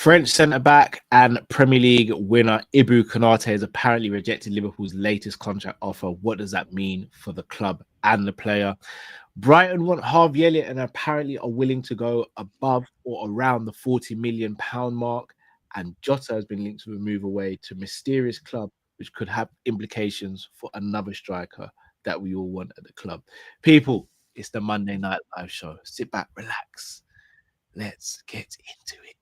French centre-back and Premier League winner Ibu Konate has apparently rejected Liverpool's latest contract offer. What does that mean for the club and the player? Brighton want Harvey Elliott and apparently are willing to go above or around the £40 million mark. And JOTA has been linked to a move away to a mysterious club, which could have implications for another striker that we all want at the club. People, it's the Monday Night Live show. Sit back, relax. Let's get into it.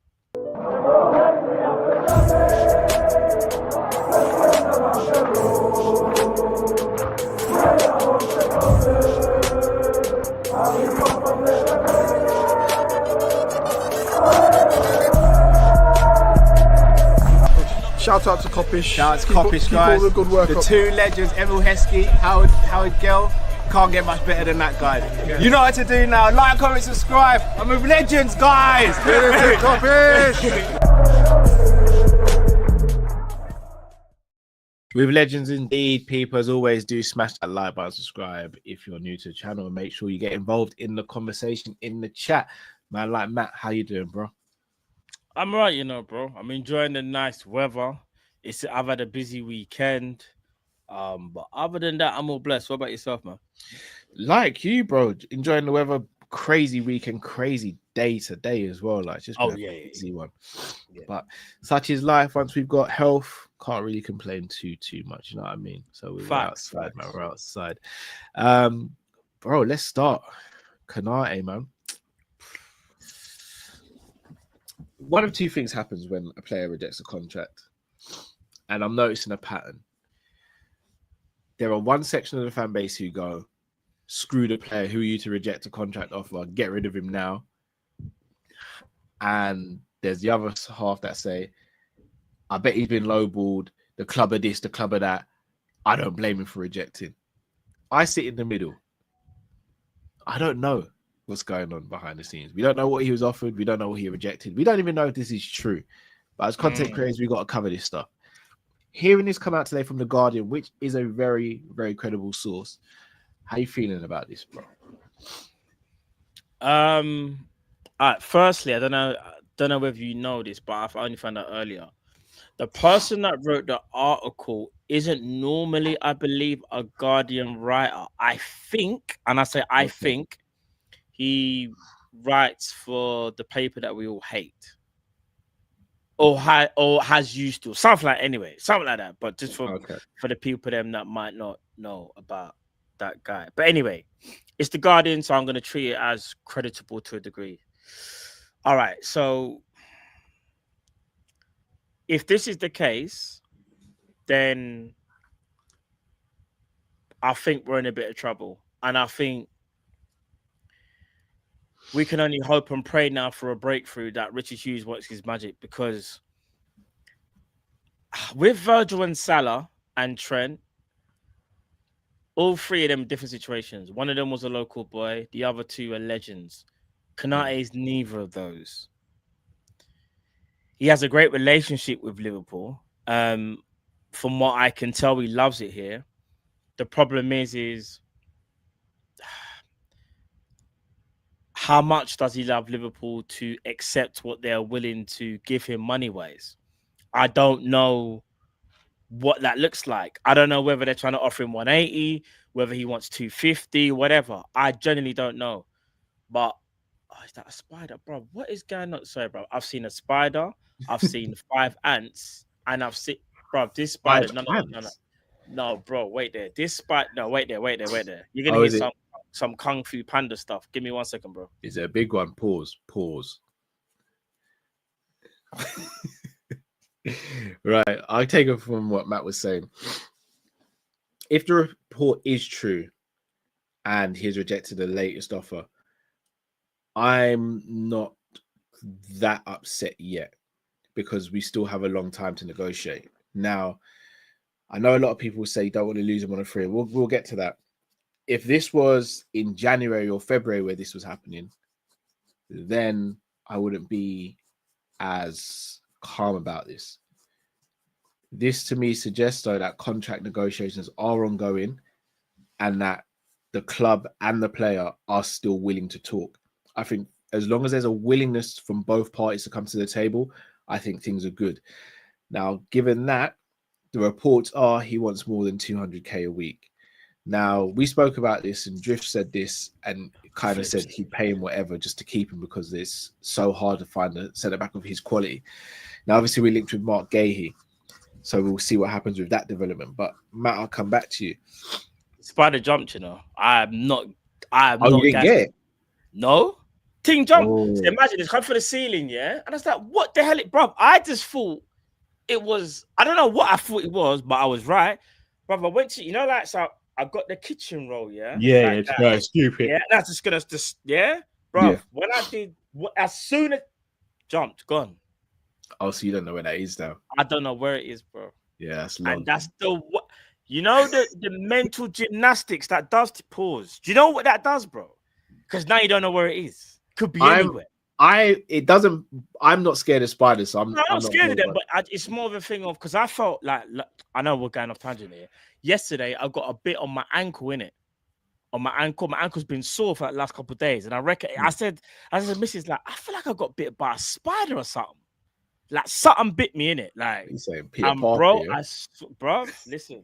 Shout out to Kopish. Shout out to Kopish, guys. All the good work. The two legends, Emil Heskey, Howard Gill. Can't get much better than that guy. Yeah. You know what to do now. Like, comment, subscribe. I'm with legends, guys. Kopish. With legends indeed, people, as always, do smash that like button, subscribe if you're new to the channel, and make sure you get involved in the conversation in the chat. Man, like Matt, how you doing, bro? I'm right, you know, bro. I'm enjoying the nice weather. I've had a busy weekend. But other than that, I'm all blessed. What about yourself, man? Like you, bro, enjoying the weather. Crazy weekend, crazy day today as well. Like just easy one. Yeah. But such is life. Once we've got health, can't really complain too much. You know what I mean? So we're outside, man. We're outside. Bro, let's start. Konate, man. One of two things happens when a player rejects a contract, and I'm noticing a pattern. There are one section of the fan base who go, screw the player, who are you to reject a contract offer, get rid of him now. And there's the other half that say, I bet he's been lowballed, the club of this, the club of that. I don't blame him for rejecting. I sit in the middle. I don't know what's going on behind the scenes. We don't know what he was offered. We don't know what he rejected. We don't even know if this is true. But as content creators, we got to cover this stuff. Hearing this come out today from The Guardian, which is a very, very credible source. How you feeling about this, bro? All right, firstly, I don't know whether you know this, but I've only found out earlier. The person that wrote the article isn't normally, I believe, a Guardian writer. I think, and I say I think, he writes for the paper that we all hate. Or has used to, something like that. But just for the people them that might not know about that guy. But anyway, it's The Guardian, so I'm going to treat it as creditable to a degree. All right, so if this is the case, then I think we're in a bit of trouble. And I think we can only hope and pray now for a breakthrough that Richard Hughes works his magic, because with Virgil and Salah and Trent, all three of them different situations. One of them was a local boy. The other two are legends. Konate is neither of those. He has a great relationship with Liverpool. From what I can tell, he loves it here. The problem is how much does he love Liverpool to accept what they're willing to give him money-wise? I don't know what that looks like. I don't know whether they're trying to offer him 180, whether he wants 250, whatever. I genuinely don't know. But is that a spider, bro? What is going on? Sorry, bro. I've seen a spider. I've seen 5 ants, and I've seen, bro, this spider. No, bro. Wait there. This spider. No, wait there. You're gonna hear some Kung Fu Panda stuff. Give me 1 second, bro. Is it a big one? Pause. Right, I take it from what Matt was saying. If the report is true and he's rejected the latest offer, I'm not that upset yet, because we still have a long time to negotiate. Now, I know a lot of people say don't want to lose him on a free. We'll get to that. If this was in January or February where this was happening, then I wouldn't be as calm about this. This to me suggests though that contract negotiations are ongoing and that the club and the player are still willing to talk. I think as long as there's a willingness from both parties to come to the table, I think things are good. Now, given that, the reports are he wants more than 200k a week. Now, we spoke about this, and Drift said this, and kind of said he'd pay him whatever just to keep him because it's so hard to find a centre back of his quality. Now, obviously, we linked with Mark Gahey, so we'll see what happens with that development. But Matt, I'll come back to you. Spider jumped, you know. I'm not. You didn't get it? No. Ting jump. Oh. So imagine it's come for the ceiling, yeah? And I was like, what the hell? Bro, I just thought it was, I don't know what I thought it was, but I was right. Bro, I went to, you know, like, so I got the kitchen roll, yeah? Yeah, like it's stupid. Yeah, that's just gonna, yeah? Bro, when I did, as soon as jumped, gone. Oh, so you don't know where that is now? I don't know where it is, bro. Yeah, that's long. And that's what, you know, the mental gymnastics that does to pause. Do you know what that does, bro? Because now you don't know where it is. Could be anywhere. I'm not scared of spiders, so I'm not scared of them, but it's more of a thing of, because I felt like, I know we're going off tangent here. Yesterday, I got a bit on my ankle, in it. On my ankle. My ankle's been sore for the last couple of days. And I reckon, I said, Mrs., like, I feel like I got bit by a spider or something. Like, something bit me, in it. Like, you saying Peter Parker, bro, yeah? Bro, listen.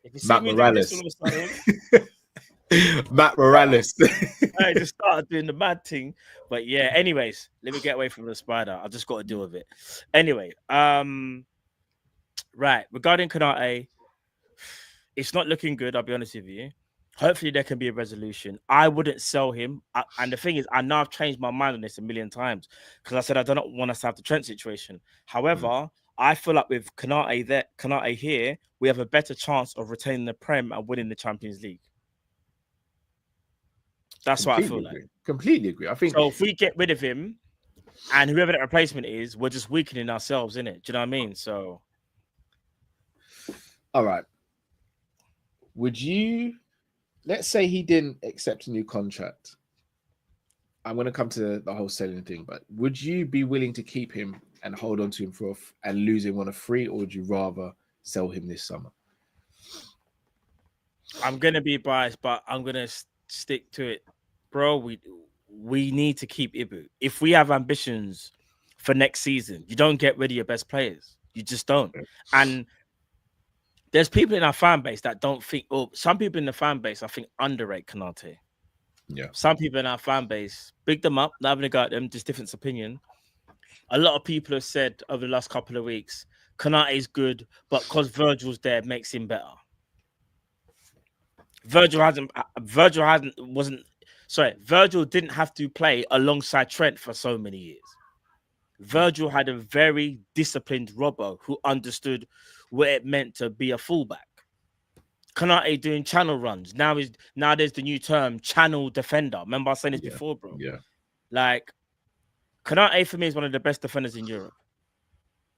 If you see Matt me Morales. doing this all of a sudden, Matt Morales. I just started doing the mad thing. But yeah, anyways, let me get away from the spider. I've just got to deal with it. Anyway, right. Regarding Konate, it's not looking good, I'll be honest with you. Hopefully there can be a resolution. I wouldn't sell him. And the thing is, I know I've changed my mind on this a million times because I said I don't want us to have the Trent situation. However, I feel like with Konate here, we have a better chance of retaining the Prem and winning the Champions League. That's what I feel like. Completely agree. I think so. If we get rid of him, and whoever that replacement is, we're just weakening ourselves, innit? Do you know what I mean? So, all right. Would you? Let's say he didn't accept a new contract. I'm going to come to the whole selling thing, but would you be willing to keep him and hold on to him and lose him on a free, or would you rather sell him this summer? I'm going to be biased, but I'm going to stick to it, bro. We need to keep Ibu. If we have ambitions for next season, you don't get rid of your best players. You just don't. And there's people in our fan base that don't think, some people in the fan base, I think, underrate Konate. Yeah. Some people in our fan base, big them up, not having a go at them, just different opinion. A lot of people have said over the last couple of weeks, Konate is good, but because Virgil's there, makes him better. Virgil didn't have to play alongside Trent for so many years. Virgil had a very disciplined Robbo who understood what it meant to be a fullback. Konate doing channel runs. Now there's the new term, channel defender. Remember I was saying this before, bro? Yeah. Like, Konate for me is one of the best defenders in Europe.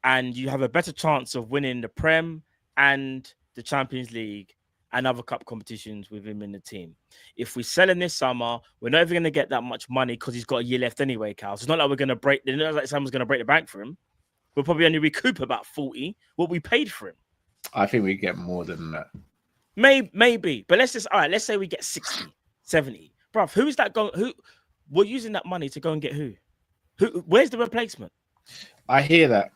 And you have a better chance of winning the Prem and the Champions League and other cup competitions with him in the team. If we sell him this summer, we're not even going to get that much money because he's got a year left anyway, Cal. So it's not like we're going to break. It's not like someone's going to break the bank for him. We'll probably only recoup about 40 what we paid for him. I think we get more than that. Maybe. But let's say we get 60, 70. Bruv, who's that going? Who we're using that money to go and get who? Where's the replacement? I hear that.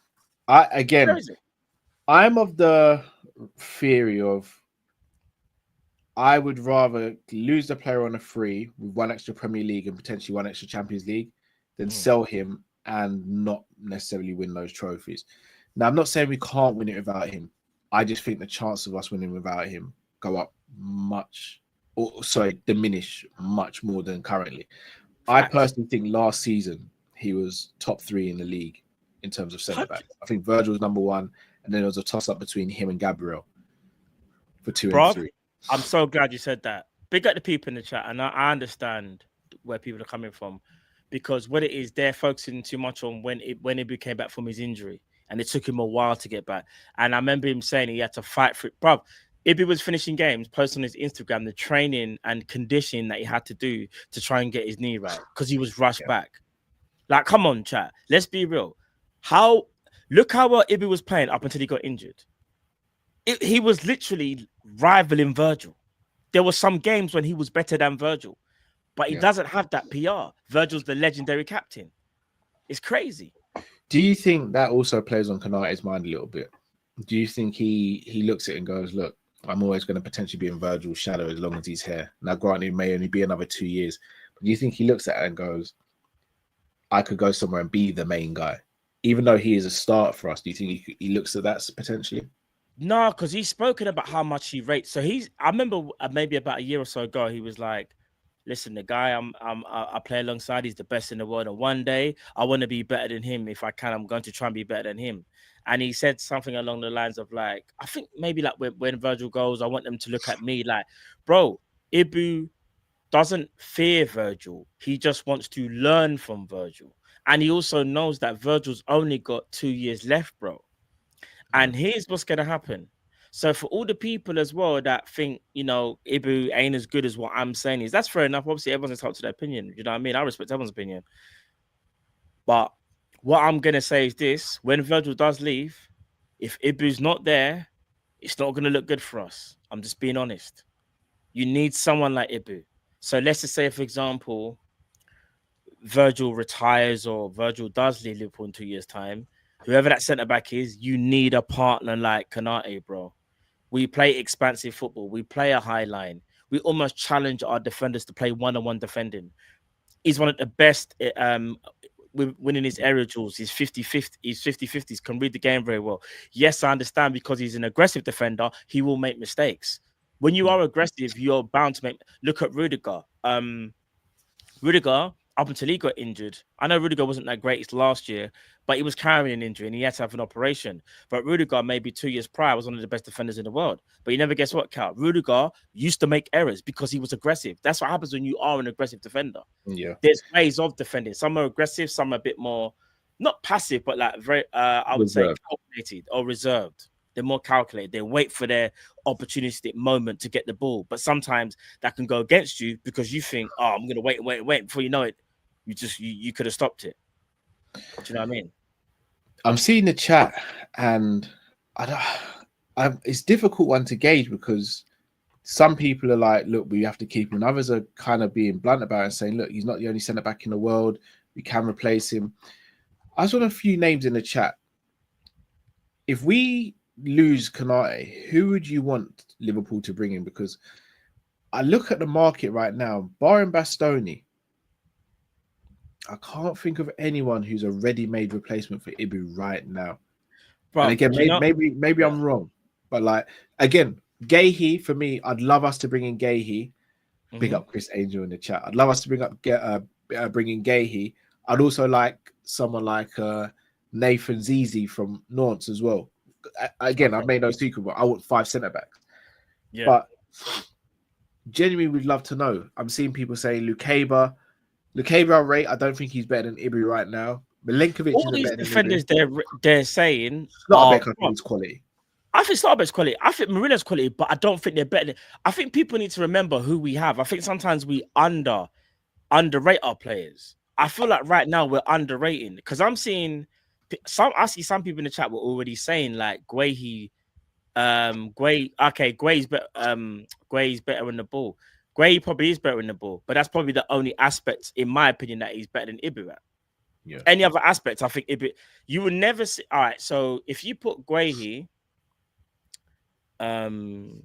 I'm of the theory of I would rather lose the player on a free with one extra Premier League and potentially one extra Champions League than sell him and not necessarily win those trophies. Now, I'm not saying we can't win it without him. I just think the chance of us winning without him go up diminish much more than currently. I personally think last season he was top 3 in the league in terms of centre back. I think Virgil was number 1, and then there was a toss up between him and Gabriel for 2 and 3. I'm so glad you said that. Big up the people in the chat, and I understand where people are coming from, because what it is, they're focusing too much on when he came back from his injury, and it took him a while to get back. And I remember him saying he had to fight for it. Bro, if he was finishing games, posting on his Instagram the training and conditioning that he had to do to try and get his knee right because he was rushed back. Like, come on, chat. Let's be real. Look how well Ibi was playing up until he got injured. He was literally rivaling Virgil. There were some games when he was better than Virgil, but he doesn't have that PR. Virgil's the legendary captain. It's crazy. Do you think that also plays on Konate's mind a little bit? Do you think he looks at it and goes, look, I'm always going to potentially be in Virgil's shadow as long as he's here. Now, granted, it may only be another 2 years, but do you think he looks at it and goes, I could go somewhere and be the main guy, even though he is a start for us? Do you think he looks at that potentially? No, because he's spoken about how much he rates. So I remember maybe about a year or so ago, he was like, listen, the guy I play alongside, he's the best in the world. And one day I want to be better than him. If I can, I'm going to try and be better than him. And he said something along the lines of like, I think maybe like when Virgil goes, I want them to look at me like, bro, Ibu doesn't fear Virgil. He just wants to learn from Virgil. And he also knows that Virgil's only got 2 years left, bro. And here's what's going to happen. So for all the people as well that think, Ibu ain't as good as what I'm saying is, that's fair enough. Obviously, everyone's entitled to their opinion. You know what I mean? I respect everyone's opinion. But what I'm going to say is this. When Virgil does leave, if Ibu's not there, it's not going to look good for us. I'm just being honest. You need someone like Ibu. So let's just say, for example, Virgil retires or Virgil does leave Liverpool in 2 years' time. Whoever that centre-back is, you need a partner like Konate, bro. We play expansive football. We play a high line. We almost challenge our defenders to play one-on-one defending. He's one of the best winning his aerial duels. He's 50-50. He's 50-50s, can read the game very well. Yes, I understand because he's an aggressive defender, he will make mistakes. When you are aggressive, you're bound to make... Look at Rudiger. Rudiger, up until he got injured, I know Rudiger wasn't that great last year, but he was carrying an injury and he had to have an operation. But Rudiger, maybe 2 years prior, was one of the best defenders in the world. But you never guess what, Cal? Rudiger used to make errors because he was aggressive. That's what happens when you are an aggressive defender. Yeah. There's ways of defending. Some are aggressive, some are a bit more, not passive, but like very, I would say calculated or reserved. They're more calculated. They wait for their opportunistic moment to get the ball. But sometimes that can go against you because you think, oh, I'm going to wait. Before you know it, you could have stopped it. Do you know what I mean? I'm seeing the chat, and it's a difficult one to gauge because some people are like, look, we have to keep him. Others are kind of being blunt about it and saying, look, he's not the only centre back in the world. We can replace him. I saw a few names in the chat. If we lose Konate, who would you want Liverpool to bring in? Because I look at the market right now, barring Bastoni, I can't think of anyone who's a ready-made replacement for Ibu right now. Bro, and again, maybe I'm wrong, but like again, Gahey for me, I'd love us to bring in Gahey. Big up Chris Angel in the chat. I'd love us to bring in Gahey. I'd also like someone like Nathan Zizi from Nantes as well. Again, I've made no secret, but I want 5 centre backs. Yeah. But genuinely, we'd love to know. I'm seeing people saying Lukeba rate. I don't think he's better than Ibu right now. Milenkovic all is these better defenders than Ibu. they're saying Slotterbeck's quality. I think Slotterbeck's quality. I think Marina's quality, but I don't think they're better. I think people need to remember who we have. I think sometimes we underrate our players. I feel like right now we're underrating because I see some people in the chat were already saying like Guehi, Guehi's better in the ball. Guehi probably is better in the ball, but that's probably the only aspect, in my opinion, that he's better than Ibu at. Yeah. Any other aspects, I think Ibu, you would never see. All right, so if you put Guehi in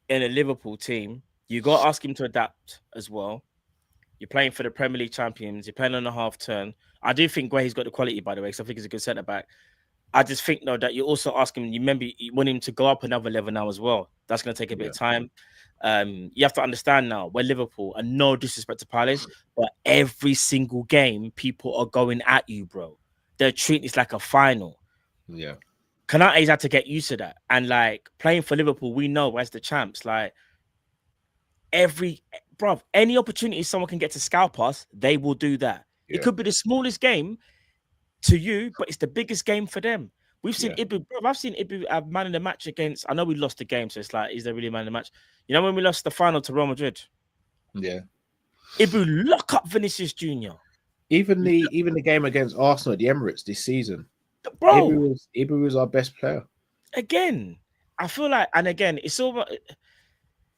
a Liverpool team, you got to ask him to adapt as well. You're playing for the Premier League champions. You're playing on a half turn. I do think Guehi's got the quality, by the way, because I think he's a good centre back. I just think though that you also ask him. You remember you want him to go up another level now as well. That's going to take a bit of time. You have to understand now we're Liverpool, and no disrespect to Palace, but every single game people are going at you, bro. They're treating it like a final. Yeah, Konate's had to get used to that, and like playing for Liverpool, we know as the champs, like any opportunity someone can get to scalp us, they will do that. Yeah. It could be the smallest game to you, but it's the biggest game for them. We've seen Ibu, bro. I've seen Ibu have man in the match against. I know we lost the game, so it's like, is there really man in the match? You know when we lost the final to Real Madrid? Yeah. Ibu lock up Vinicius Jr. Even the game against Arsenal at the Emirates this season, bro. Ibu was our best player. Again, I feel like, and again, it's all.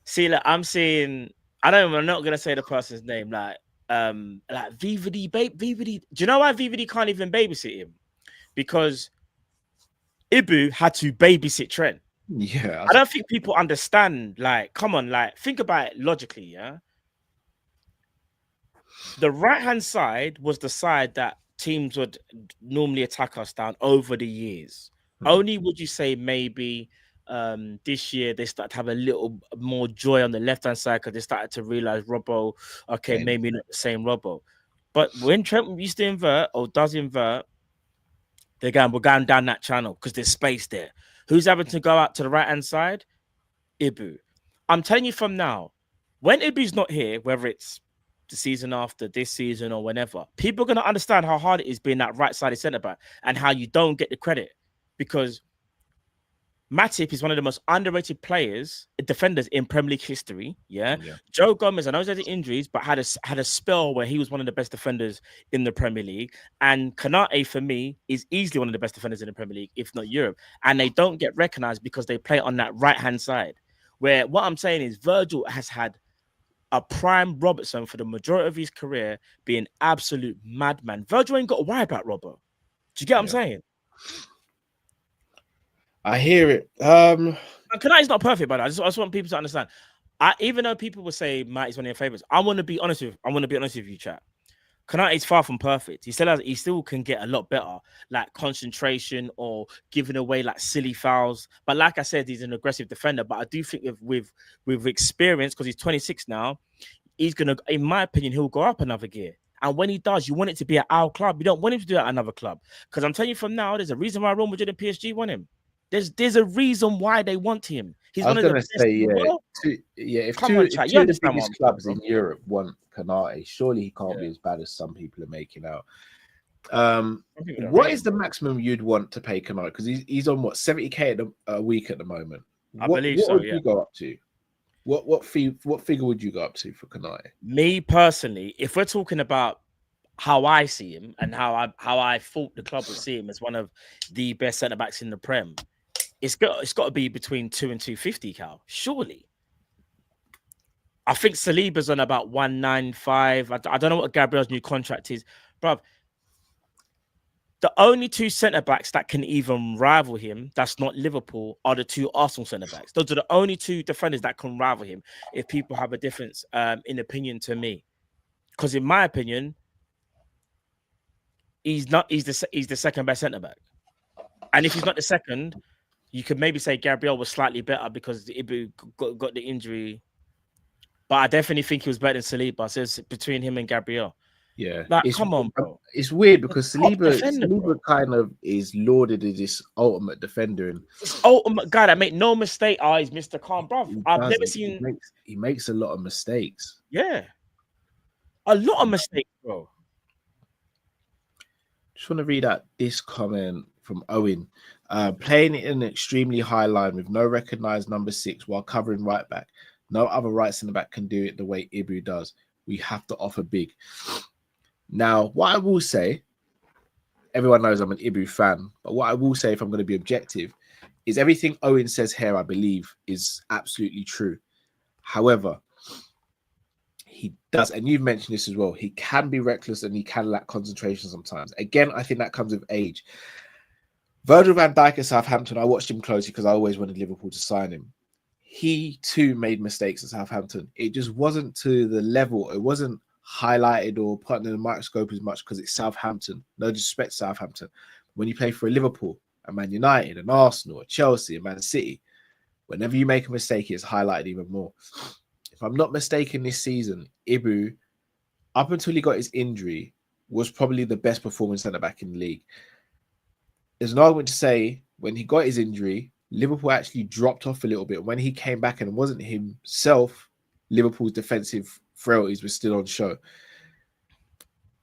See, like I'm seeing. I'm not gonna say the person's name. Like VVD. Do you know why VVD can't even babysit him? because Ibu had to babysit Trent. Yeah, I don't think people understand. Like, come on, like, think about it logically. Yeah, the right hand side was the side that teams would normally attack us down over the years. Only would you say maybe this year they started to have a little more joy on the left hand side because they started to realize Robbo, okay, maybe not the same Robbo. But when Trent used to invert or does invert, we're going down that channel because there's space there. Who's having to go out to the right hand side? Ibu. I'm telling you from now, when Ibu's not here, whether it's the season after this season or whenever, people are going to understand how hard it is being that right-sided centre back and how you don't get the credit, because Matip is one of the most underrated defenders in Premier League history. Yeah. Joe Gomez, I know he's had injuries, but had a spell where he was one of the best defenders in the Premier League. And Konate, for me, is easily one of the best defenders in the Premier League, if not Europe. And they don't get recognised because they play on that right-hand side. Where what I'm saying is Virgil has had a prime Robertson for the majority of his career being absolute madman. Virgil ain't got to worry about Robbo. Do you get what I'm saying? I hear it. Konate's not perfect, but I just want people to understand. Even though people will say Matt is one of your favorites, I want to be honest with you, chat. Konate is far from perfect. He still can get a lot better, like concentration or giving away like silly fouls. But like I said, he's an aggressive defender. But I do think with experience, because he's 26 now, he's gonna, in my opinion, he'll go up another gear. And when he does, you want it to be at our club. You don't want him to do it at another club. Because I'm telling you from now, there's a reason why Real Madrid and PSG want him. There's a reason why they want him. He's one of the best in the world. If two of the biggest clubs in Europe want Konate, surely he can't be as bad as some people are making out. What is the maximum you'd want to pay Konate? Because he's on what, 70k a week at the moment. I believe so. What would you go up to? What figure would you go up to for Konate? Me personally, if we're talking about how I see him and how I thought the club would see him as one of the best centre backs in the Prem, it's got to be between 2 and 250, Cal. Surely. I think Saliba's on about 195. I don't know what Gabriel's new contract is, bruv. The only two centre backs that can even rival him, that's not Liverpool, are the two Arsenal centre backs. Those are the only two defenders that can rival him. If people have a difference in opinion to me, because in my opinion, he's the second best centre back, and if he's not the second, you could maybe say Gabriel was slightly better because Ibu got the injury. But I definitely think he was better than Saliba. So it's between him and Gabriel. Yeah. Come on, bro. It's weird because Saliba kind of is lauded as this ultimate defender. And this ultimate guy that make no mistake. He's Mr. Calm, bro. I've never seen... He makes a lot of mistakes. Yeah. A lot of mistakes, bro. Just want to read out this comment from Owen. Playing it in an extremely high line with no recognised number 6 while covering right back. No other right centre back can do it the way Ibu does. We have to offer big. Now, what I will say, everyone knows I'm an Ibu fan, but what I will say, if I'm going to be objective, is everything Owen says here, I believe, is absolutely true. However, he does, and you've mentioned this as well, he can be reckless and he can lack concentration sometimes. Again, I think that comes with age. Virgil van Dijk at Southampton, I watched him closely because I always wanted Liverpool to sign him. He too made mistakes at Southampton. It just wasn't to the level. It wasn't highlighted or put under the microscope as much because it's Southampton. No disrespect to Southampton. When you play for a Liverpool, a Man United, an Arsenal, a Chelsea, a Man City, whenever you make a mistake, it's highlighted even more. If I'm not mistaken, this season, Ibu, up until he got his injury, was probably the best performing centre-back in the league. There's an argument to say when he got his injury, Liverpool actually dropped off a little bit. When he came back and wasn't himself, Liverpool's defensive frailties were still on show.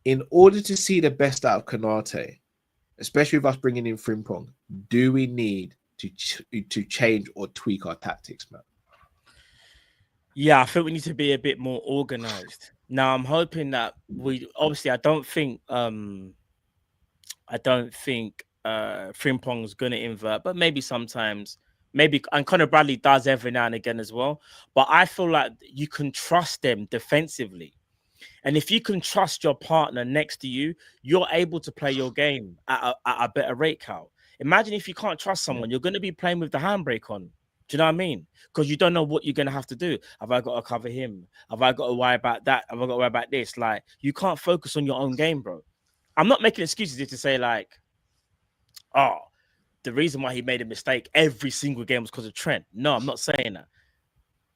In order to see the best out of Konate, especially with us bringing in Frimpong, do we need to change or tweak our tactics, man? Yeah, I think we need to be a bit more organized. Now, I'm hoping that obviously I don't think Frimpong's gonna invert, but maybe sometimes, and Conor Bradley does every now and again as well. But I feel like you can trust them defensively. And if you can trust your partner next to you, you're able to play your game at a better rate, Cal. Imagine if you can't trust someone, you're going to be playing with the handbrake on. Do you know what I mean? Because you don't know what you're going to have to do. Have I got to cover him? Have I got to worry about that? Have I got to worry about this? Like, you can't focus on your own game, bro. I'm not making excuses here to say, like, oh, the reason why he made a mistake every single game was because of Trent. No, I'm not saying that.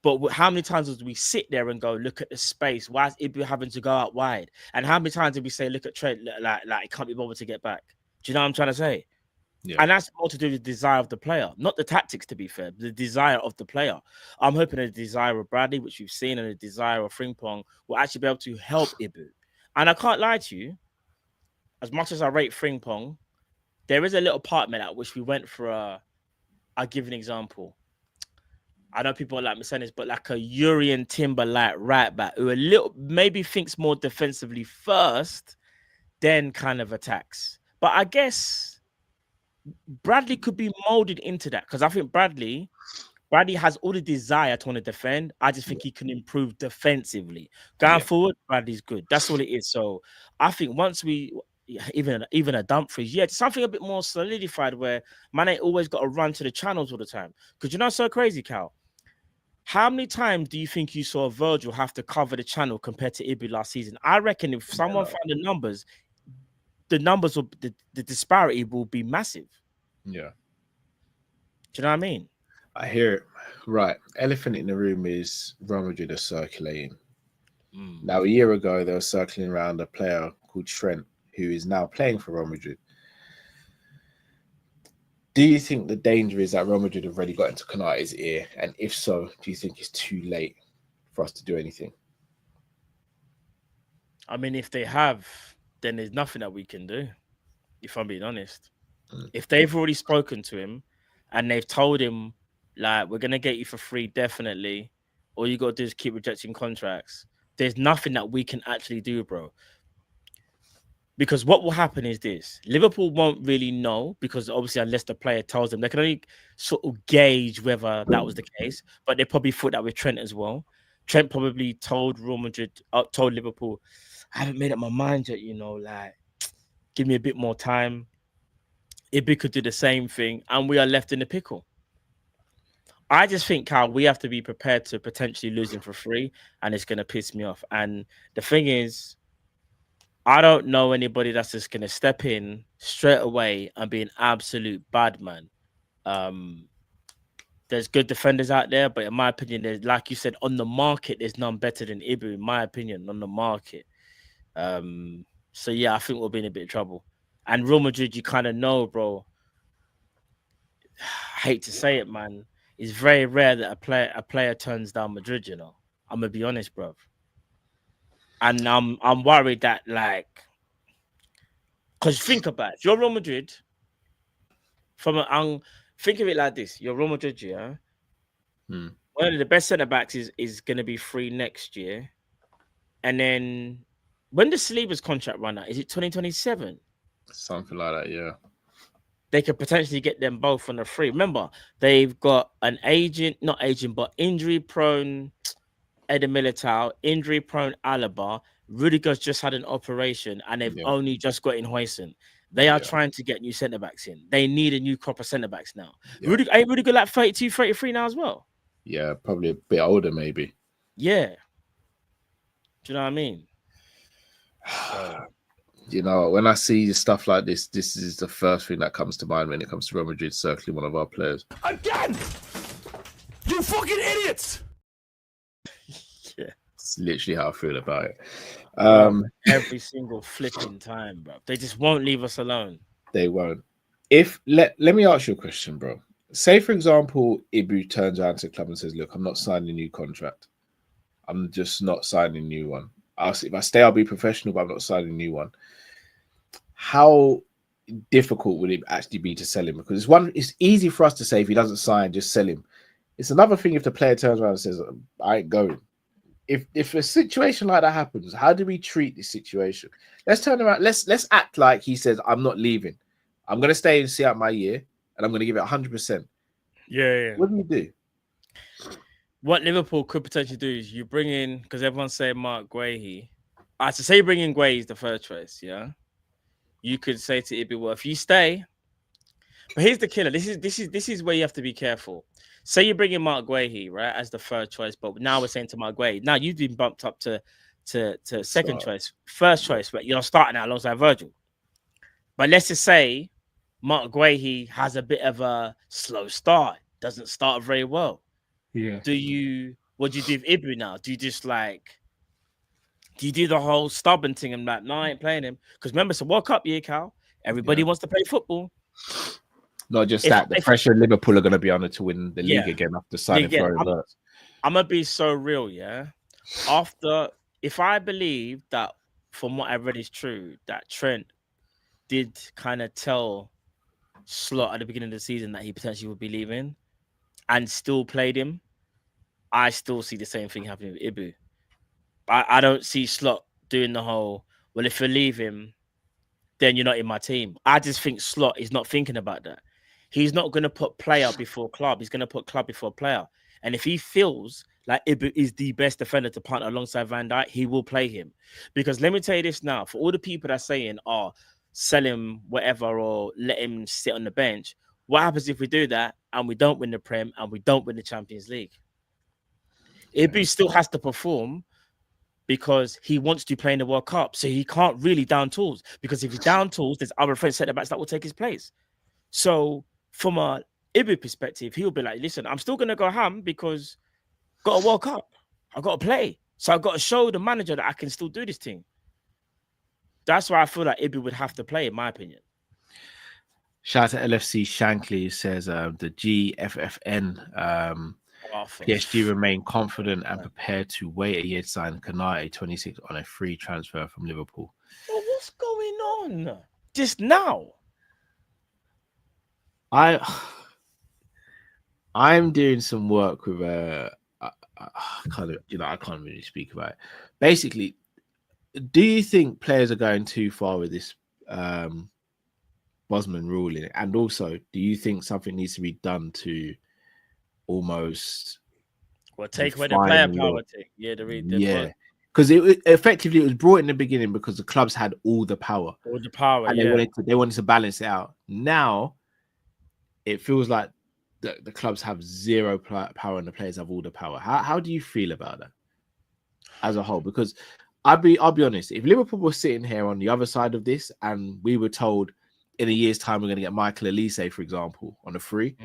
But how many times did we sit there and go, look at the space? Why is Ibu having to go out wide? And how many times did we say, look at Trent, like he can't be bothered to get back? Do you know what I'm trying to say? Yeah. And that's more to do with the desire of the player, not the tactics, to be fair, the desire of the player. I'm hoping the desire of Bradley, which we've seen, and the desire of Frimpong will actually be able to help Ibu. And I can't lie to you, as much as I rate Frimpong, there is a little part, man, at which we went for I'll give an example. I know people like me saying this, but like a Urian Timber like right back who a little maybe thinks more defensively first, then kind of attacks. But I guess Bradley could be molded into that because I think Bradley has all the desire to want to defend. I just think he can improve defensively. Going forward, Bradley's good. That's all it is. So I think once we even a Dumfries, something a bit more solidified where man ain't always got to run to the channels all the time. Because you know, so crazy, Cal. How many times do you think you saw Virgil have to cover the channel compared to Ibu last season? I reckon if someone found the numbers will the disparity will be massive. Yeah. Do you know what I mean? I hear it. Right. Elephant in the room is Real Madrid are circulating. Now, a year ago, they were circling around a player called Trent, who is now playing for Real Madrid. Do you think the danger is that Real Madrid have already got into Konate's ear? And if so, do you think it's too late for us to do anything? I mean, if they have, then there's nothing that we can do, if I'm being honest. If they've already spoken to him and they've told him, like, we're going to get you for free, definitely, all you got to do is keep rejecting contracts, there's nothing that we can actually do, bro. Because what will happen is this. Liverpool won't really know because obviously unless the player tells them, they can only sort of gauge whether that was the case. But they probably thought that with Trent as well. Trent probably told Real Madrid, told Liverpool, I haven't made up my mind yet, you know, like, give me a bit more time. Ibi could do the same thing and we are left in the pickle. I just think, Cal, we have to be prepared to potentially lose him for free and it's going to piss me off. And the thing is, I don't know anybody that's just going to step in straight away and be an absolute bad man. There's good defenders out there, but in my opinion, there's, like you said, on the market, there's none better than Ibu, in my opinion, on the market. So, yeah, I think we'll be in a bit of trouble. And Real Madrid, you kind of know, bro. I hate to say it, man. It's very rare that a player turns down Madrid, you know. I'm going to be honest, bro. And I'm worried that, like, because think about it. If you're Real Madrid, think of it like this: you're Real Madrid, yeah. One of the best centre backs is going to be free next year, and then when does Saliba's contract run out? Is it 2027? Something like that, yeah. They could potentially get them both on a free. Remember, they've got an but injury-prone Eder Militao, injury-prone Alaba. Rudiger's just had an operation, and they've only just got in Huijsen. They are trying to get new centre-backs in. They need a new crop of centre-backs now. Yeah. Ain't Rudiger like 32, 33 now as well? Yeah, probably a bit older, maybe. Yeah. Do you know what I mean? You know, when I see stuff like this, this is the first thing that comes to mind when it comes to Real Madrid circling one of our players. Again! You fucking idiots! Yeah. It's literally how I feel about it. Every single flipping time, bro. They just won't leave us alone. They won't. Let me ask you a question, bro. Say, for example, Ibu turns around to the club and says, look, I'm not signing a new contract. I'm just not signing a new one. If I stay, I'll be professional, but I'm not signing a new one. How difficult would it actually be to sell him? Because it's easy for us to say if he doesn't sign, just sell him. It's another thing if the player turns around and says, I ain't going. If a situation like that happens, how do we treat this situation? Let's turn around. Let's act like he says, I'm not leaving. I'm going to stay and see out my year, and I'm going to give it 100%. Yeah. What do you do? What Liverpool could potentially do is you bring in, because everyone's saying Mark Guehi, to say bringing Gueye is the third choice, yeah. You could say to Ibi, well, if you stay, but here's the killer. This is where you have to be careful. Say you're bringing Mark Guehi, right, as the third choice, but now we're saying to Mark Guehi, now you've been bumped up to second choice, first choice, but you're starting out alongside Virgil. But let's just say Mark Guehi has a bit of a slow start, doesn't start very well. Yeah. What do you do with Ibu now? Do you do the whole stubborn thing and like, no, I ain't playing him? Because remember, it's a World Cup year, Cal. Everybody wants to play football. Not just that, the pressure Liverpool are going to be under to win the league again after signing Florian Wirtz. I'm going to be so real, yeah? If I believe that from what I've read is true, that Trent did kind of tell Slot at the beginning of the season that he potentially would be leaving and still played him, I still see the same thing happening with Ibu. I don't see Slot doing the whole, well, if you leave him, then you're not in my team. I just think Slot is not thinking about that. He's not going to put player before club. He's going to put club before player. And if he feels like Ibu is the best defender to partner alongside Van Dijk, he will play him. Because let me tell you this now, for all the people that are saying, sell him whatever or let him sit on the bench, what happens if we do that and we don't win the Prem and we don't win the Champions League? Ibu still has to perform because he wants to play in the World Cup. So he can't really down tools, because if he's down tools, there's other French centre-backs that will take his place. So from a Ibu perspective, he'll be like, listen, I'm still going to go ham because got a World Cup. I've got to play. So I've got to show the manager that I can still do this thing. That's why I feel like Ibu would have to play, in my opinion. Shout out to LFC Shankly, says the GFFN PSG remain confident and prepared to wait a year to sign Konate 26 on a free transfer from Liverpool. Well, what's going on just now? I'm doing some work with I can't really speak about it. Basically, do you think players are going too far with this Bosman ruling? And also, do you think something needs to be done to almost take away the player power thing? Yeah, because it effectively was brought in the beginning because the clubs had all the power, and they wanted to balance it out. Now it feels like the clubs have zero power and the players have all the power. How do you feel about that as a whole? Because I'll be honest, if Liverpool was sitting here on the other side of this and we were told in a year's time we're going to get Michael Elise, for example, on a free,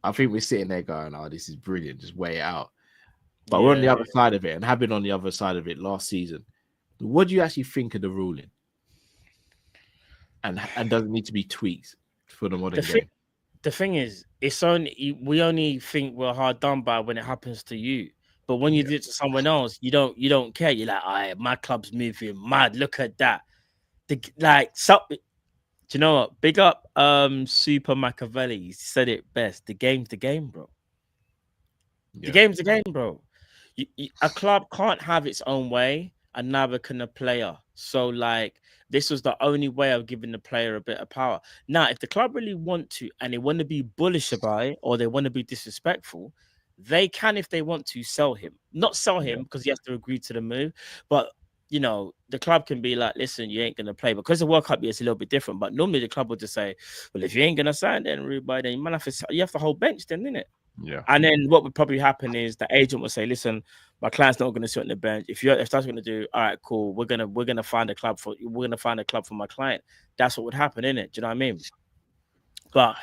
I think we're sitting there going, oh, this is brilliant, just weigh it out. But we're on the other side of it and have been on the other side of it last season. What do you actually think of the ruling? And does it need to be tweaked for the modern game? The thing is, we only think we're hard done by when it happens to you. But when you do it to someone else, you don't care. You're like, all right, my club's moving mad. Look at that. Do you know what? Big up Super Machiavelli. He said it best. The game's the game, bro. The game's the game, bro. A club can't have its own way, and neither can a player. So, like, this was the only way of giving the player a bit of power. Now, if the club really want to, and they want to be bullish about it, or they want to be disrespectful, they can, if they want to, sell him. Not sell him because he has to agree to the move, but the club can be like, listen, you ain't gonna play. Because the World Cup year is a little bit different. But normally the club would just say, well, if you ain't gonna sign, then Rubai, then you have to hold bench, then, innit? Yeah. And then what would probably happen is the agent will say, listen, my client's not gonna sit on the bench. If that's gonna do, all right, cool, we're gonna find a club for my client. That's what would happen, innit? Do you know what I mean? But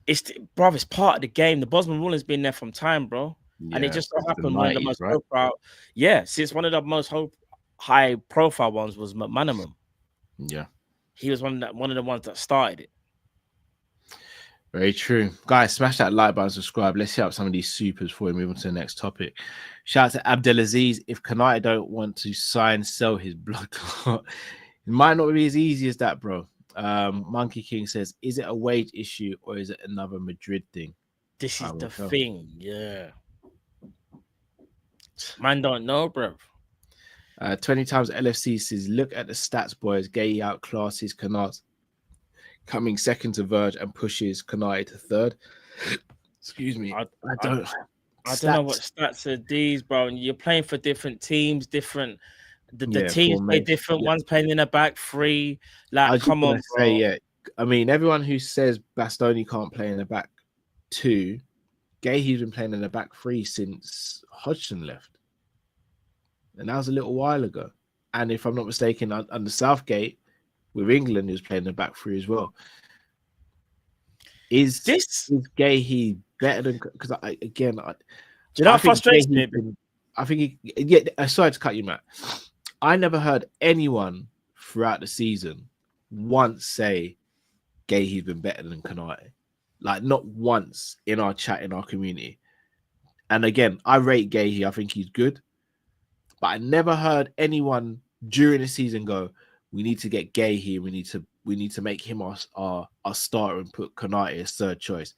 it's part of the game. The Bosman ruling's been there from time, bro. Yeah, and it just so happened one of the most profile. Yeah, since one of the most high profile ones was McManaman. Yeah, he was one of the ones that started it. Very true, guys. Smash that like button, subscribe. Let's hit up some of these supers before we move on to the next topic. Shout out to Abdelaziz. If Konate don't want to sell his blood clot, it might not be as easy as that, bro. Monkey King says, is it a wage issue or is it another Madrid thing? This is the thing. Yeah, man, don't know, bro. 20 times LFC says, look at the stats, boys. Gay outclasses Konate, coming second to Verge and pushes Konate to third. Excuse me. I don't know what stats are these, bro. And you're playing for different teams, different. The teams play different. One's playing in the back three. Like, come on, bro. Yeah. I mean, everyone who says Bastoni can't play in the back two, Gahey's been playing in the back three since Hodgson left, and that was a little while ago. And if I'm not mistaken, under Southgate with England, he was playing the back three as well. Is Gahey better than? Because do you know what frustrates me? I think sorry to cut you, Matt. I never heard anyone throughout the season once say Gahey's been better than Konate. Like, not once in our chat, in our community. And again, I rate Gahey. I think he's good. But I never heard anyone during the season go, we need to get Gahey. We need to make him our starter and put Konate as third choice.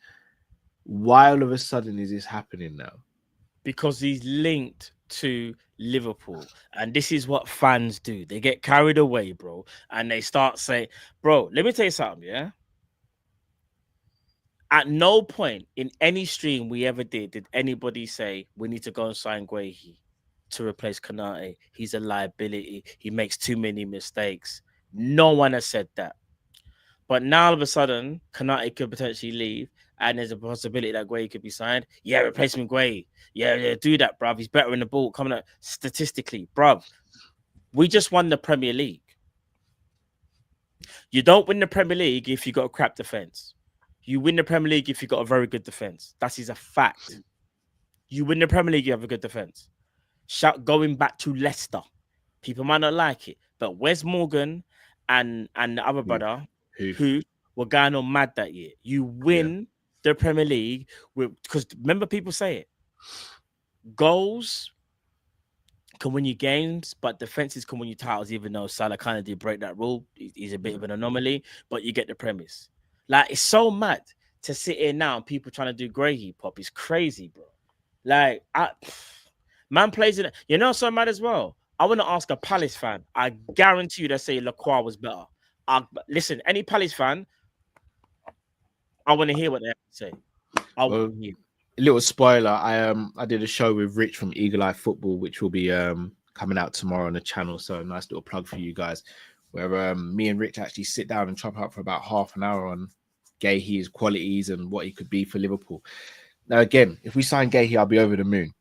Why all of a sudden is this happening now? Because he's linked to Liverpool, and this is what fans do. They get carried away, bro, and they start saying, bro, let me tell you something, yeah? At no point in any stream we ever did anybody say we need to go and sign Gahey to replace Konate. He's a liability. He makes too many mistakes. No one has said that. But now all of a sudden, Konate could potentially leave, and there's a possibility that Gahey could be signed. Yeah, replacement Gahey. Yeah, do that, bruv. He's better in the ball. Coming out statistically, bruv. We just won the Premier League. You don't win the Premier League if you got a crap defense. You win the Premier League if you got a very good defense. That is a fact. You win the Premier League, you have a good defense. Going back to Leicester. People might not like it, but Wes Morgan and the other brother who were going on mad that year. You win the Premier League because remember, people say it. Goals can win you games, but defenses can win you titles, even though Salah kind of did break that rule. He's a bit of an anomaly, but you get the premise. Like, it's so mad to sit here now and people trying to do Gahey pop. It's crazy, bro. Like, man plays in it. You know, so mad as well. I want to ask a Palace fan. I guarantee you they say Lacroix was better. Listen, any Palace fan, I want to hear what they have to say. A little spoiler. I did a show with Rich from Eagle Eye Football, which will be coming out tomorrow on the channel. So a nice little plug for you guys, where me and Rich actually sit down and chop up for about half an hour on Gahey's qualities and what he could be for Liverpool. Now, again, if we sign Gahey, I'll be over the moon.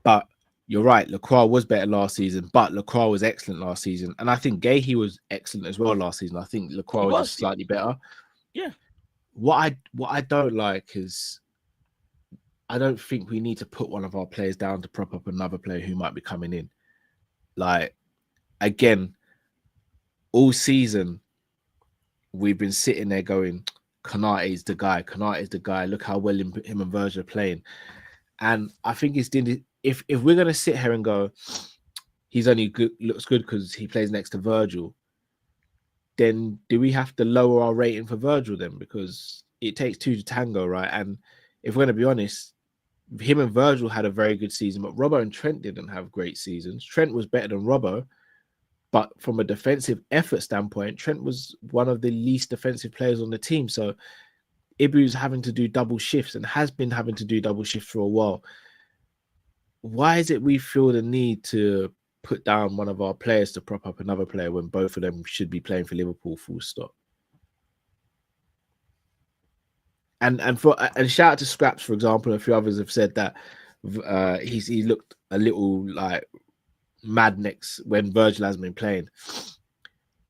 But you're right, Lacroix was better last season, but Lacroix was excellent last season. And I think Gahey was excellent as well last season. I think Lacroix was just slightly better. Yeah. What I don't like is I don't think we need to put one of our players down to prop up another player who might be coming in. Like, again, all season, we've been sitting there going, Konate is the guy. Konate is the guy. Look how well him and Virgil are playing. And I think if we're going to sit here and go, he's only good, looks good because he plays next to Virgil, then do we have to lower our rating for Virgil then? Because it takes two to tango, right? And if we're going to be honest, him and Virgil had a very good season, but Robbo and Trent didn't have great seasons. Trent was better than Robbo, but from a defensive effort standpoint, Trent was one of the least defensive players on the team. So Ibu's having to do double shifts and has been having to do double shifts for a while. Why is it we feel the need to put down one of our players to prop up another player when both of them should be playing for Liverpool, full stop? And shout out to Scraps, for example. A few others have said that he looked a little like mad next when Virgil hasn't been playing.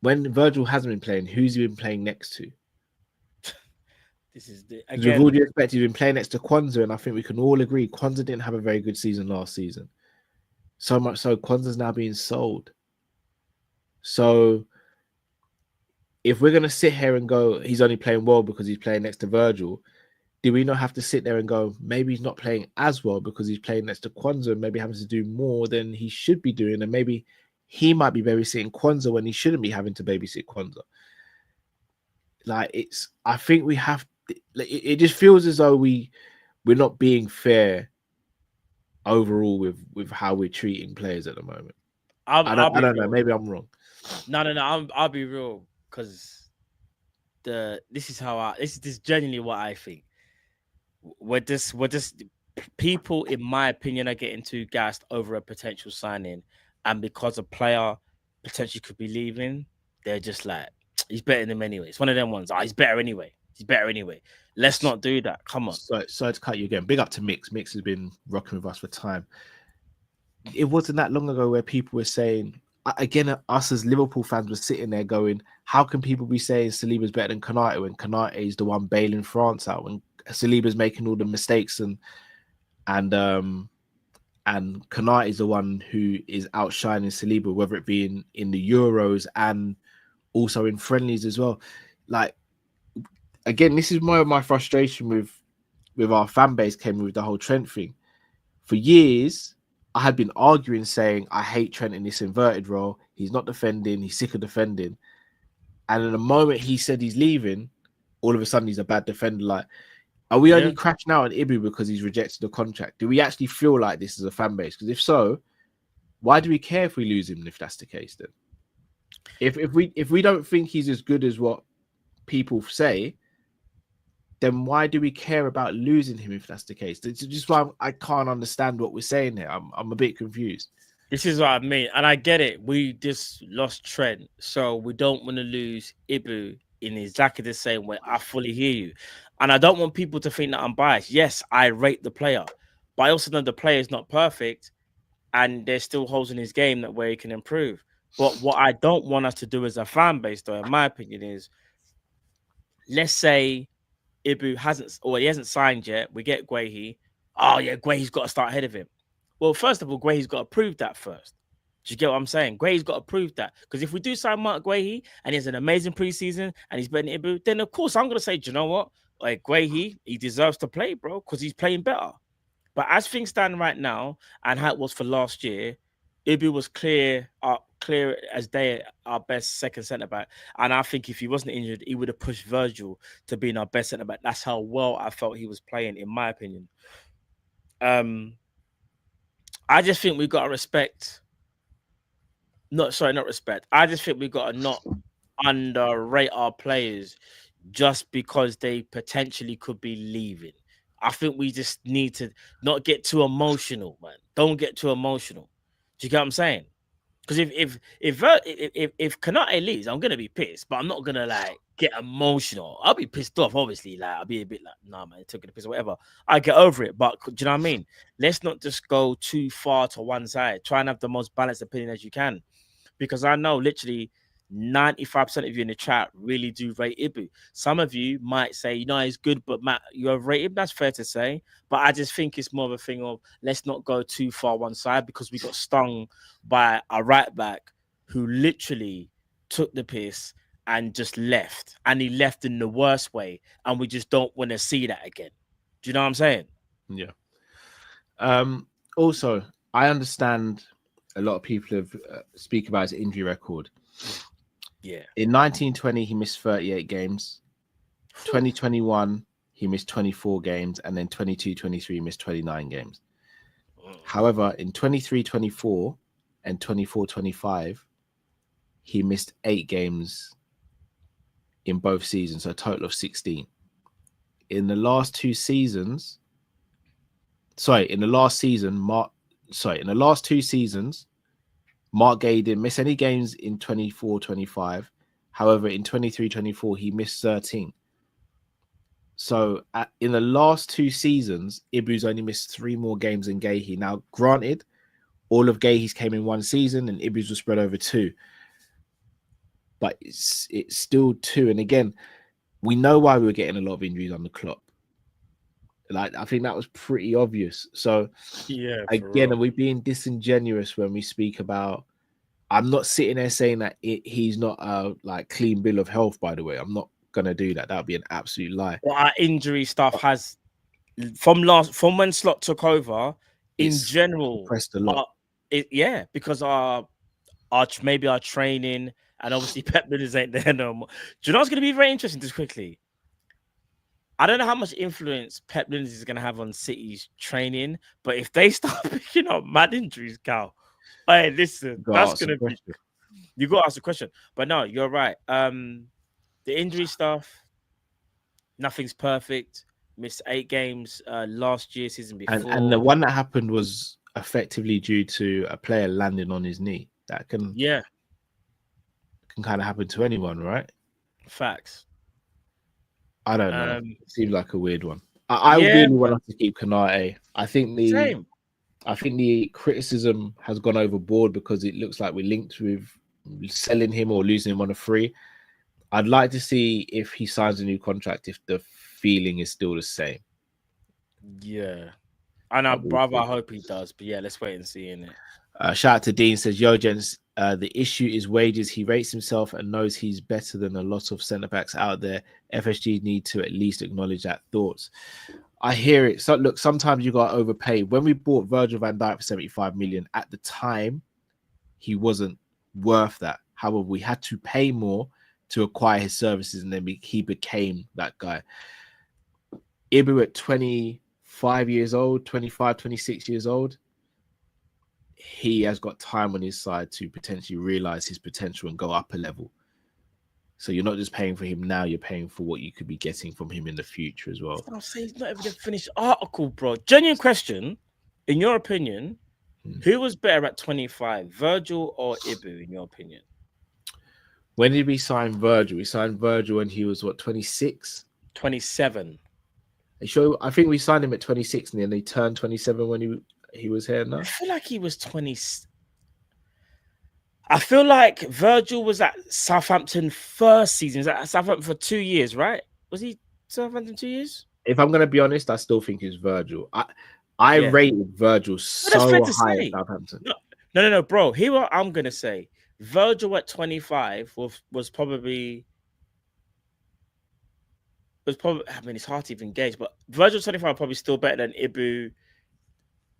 When Virgil hasn't been playing, who's he been playing next to? This is we've already expected he's been playing next to Kwanzaa, and I think we can all agree Kwanzaa didn't have a very good season last season. So much so Kwanzaa's now being sold. So if we're going to sit here and go, he's only playing well because he's playing next to Virgil, do we not have to sit there and go, maybe he's not playing as well because he's playing next to Kwanzaa and maybe having to do more than he should be doing, and maybe he might be babysitting Kwanzaa when he shouldn't be having to babysit Kwanzaa? Like, I think we have, it just feels as though we're not being fair overall with how we're treating players at the moment. I don't know. Maybe I'm wrong. No. I'll be real, because this is genuinely what I think. We're just people, in my opinion, are getting too gassed over a potential signing, and because a player potentially could be leaving, they're just like, he's better than him anyway. It's one of them ones. Oh, he's better anyway. He's better anyway. Let's not do that. Come on. So to cut you again, big up to Mix. Mix has been rocking with us for time. It wasn't that long ago where people were saying, again, us as Liverpool fans were sitting there going, how can people be saying Saliba's better than Konate when Konate is the one bailing France out, when Saliba's making all the mistakes and Konate is the one who is outshining Saliba, whether it be in the Euros and also in friendlies as well. Like, again, this is more of my frustration with our fan base came with the whole Trent thing. For years, I had been arguing, saying, I hate Trent in this inverted role. He's not defending. He's sick of defending. And in the moment he said he's leaving, all of a sudden he's a bad defender. Like, are we only crashing out on Ibu because he's rejected the contract? Do we actually feel like this as a fan base? Because if so, why do we care if we lose him if that's the case then? If we don't think he's as good as what people say, then why do we care about losing him if that's the case? It's just why I can't understand what we're saying here. I'm a bit confused. This is what I mean. And I get it. We just lost Trent. So we don't want to lose Ibu in exactly the same way. I fully hear you. And I don't want people to think that I'm biased. Yes, I rate the player. But I also know the player is not perfect. And there's still holes in his game that where he can improve. But what I don't want us to do as a fan base, though, in my opinion, is let's say Ibu he hasn't signed yet. We get Guehi. Oh, yeah, Guehi's got to start ahead of him. Well, first of all, Guehi's got to prove that first. Do you get what I'm saying? Guehi's got to prove that. Because if we do sign Mark Guehi and he has an amazing preseason and he's better than Ibu, then of course I'm going to say, do you know what? Like, Guehi, he deserves to play, bro, because he's playing better. But as things stand right now, and how it was for last year, Ibu was clear as day our best second centre back, and I think if he wasn't injured, he would have pushed Virgil to being our best centre back. That's how well I felt he was playing, in my opinion. I just think we got to respect. Not respect. I just think we got to not underrate our players just because they potentially could be leaving. I think we just need to not get too emotional, man. Don't get too emotional. Do you get what I'm saying? Because if Konate leaves, I'm gonna be pissed, but I'm not gonna like get emotional. I'll be pissed off, obviously. Like I'll be a bit like, nah, man, took the piss or whatever. I get over it, but do you know what I mean? Let's not just go too far to one side. Try and have the most balanced opinion as you can, because I know literally 95% of you in the chat really do rate Ibu. Some of you might say, you know, he's good, but Matt, you overrate him. That's fair to say. But I just think it's more of a thing of let's not go too far one side, because we got stung by a right back who literally took the piss and just left. And he left in the worst way. And we just don't want to see that again. Do you know what I'm saying? Yeah. Also, I understand a lot of people have speak about his injury record. Yeah. In 1920, he missed 38 games. 2021, he missed 24 games. And then 22-23, he missed 29 games. However, in 23-24 and 24-25, he missed 8 games in both seasons, so a total of 16. In the last two seasons, Mark Gay didn't miss any games in 24-25. However, in 23-24, he missed 13. So in the last two seasons, Ibu's only missed 3 more games than Gahey. Now, granted, all of Gahey's came in one season and Ibu's was spread over 2. But it's still 2. And again, we know why we were getting a lot of injuries on the Klopp. Like, I think that was pretty obvious. So, yeah, again, are we being disingenuous when we speak about? I'm not sitting there saying that he's not a like clean bill of health. By the way, I'm not gonna do that. That would be an absolute lie. Well, our injury stuff has from when Slot took over. In general, pressed a lot. Because our training and obviously Pep Linders ain't there no more. Do you know what's going to be very interesting? Just quickly, I don't know how much influence Pep Linders is going to have on City's training, but if they start picking up mad injuries, Cal, hey, listen, that's going to be. You got to ask the question, but no, you're right. The injury stuff, nothing's perfect. Missed 8 games last year, season before, and the one that happened was effectively due to a player landing on his knee. That can kind of happen to anyone, right? Facts. I don't know. It seems like a weird one. I Yeah, really want us to keep Konate. I think same. the criticism has gone overboard because it looks like we're linked with selling him or losing him on a free. I'd like to see if he signs a new contract if the feeling is still the same. Yeah. And I hope he does. But yeah, let's wait and see, innit? Shout out to Dean, says, yo, gents, the issue is wages. He rates himself and knows he's better than a lot of centre-backs out there. FSG need to at least acknowledge that. Thoughts? I hear it. So look, sometimes you got to overpay. When we bought Virgil van Dijk for 75 million, at the time, he wasn't worth that. However, we had to pay more to acquire his services, and then he became that guy. Ibu at 25 years old, 25, 26 years old, he has got time on his side to potentially realize his potential and go up a level. So you're not just paying for him now, you're paying for what you could be getting from him in the future as well. I'll say he's not even a finished article, bro. Genuine question. In your opinion, who was better at 25, Virgil or Ibu, in your opinion? When did we sign Virgil? We signed Virgil when he was, what, 26? 27. Sure, I think we signed him at 26 and then he turned 27 when he was here now. I feel like he was 20. I feel like Virgil was at Southampton first season. He was at Southampton for 2 years, right? Was he Southampton 2 years? If I'm going to be honest, I still think it's Virgil. I rated Virgil so high at Southampton. No, bro. Here what I'm going to say. Virgil at 25 was probably... I mean, it's hard to even gauge, but Virgil 25 probably still better than Ibu,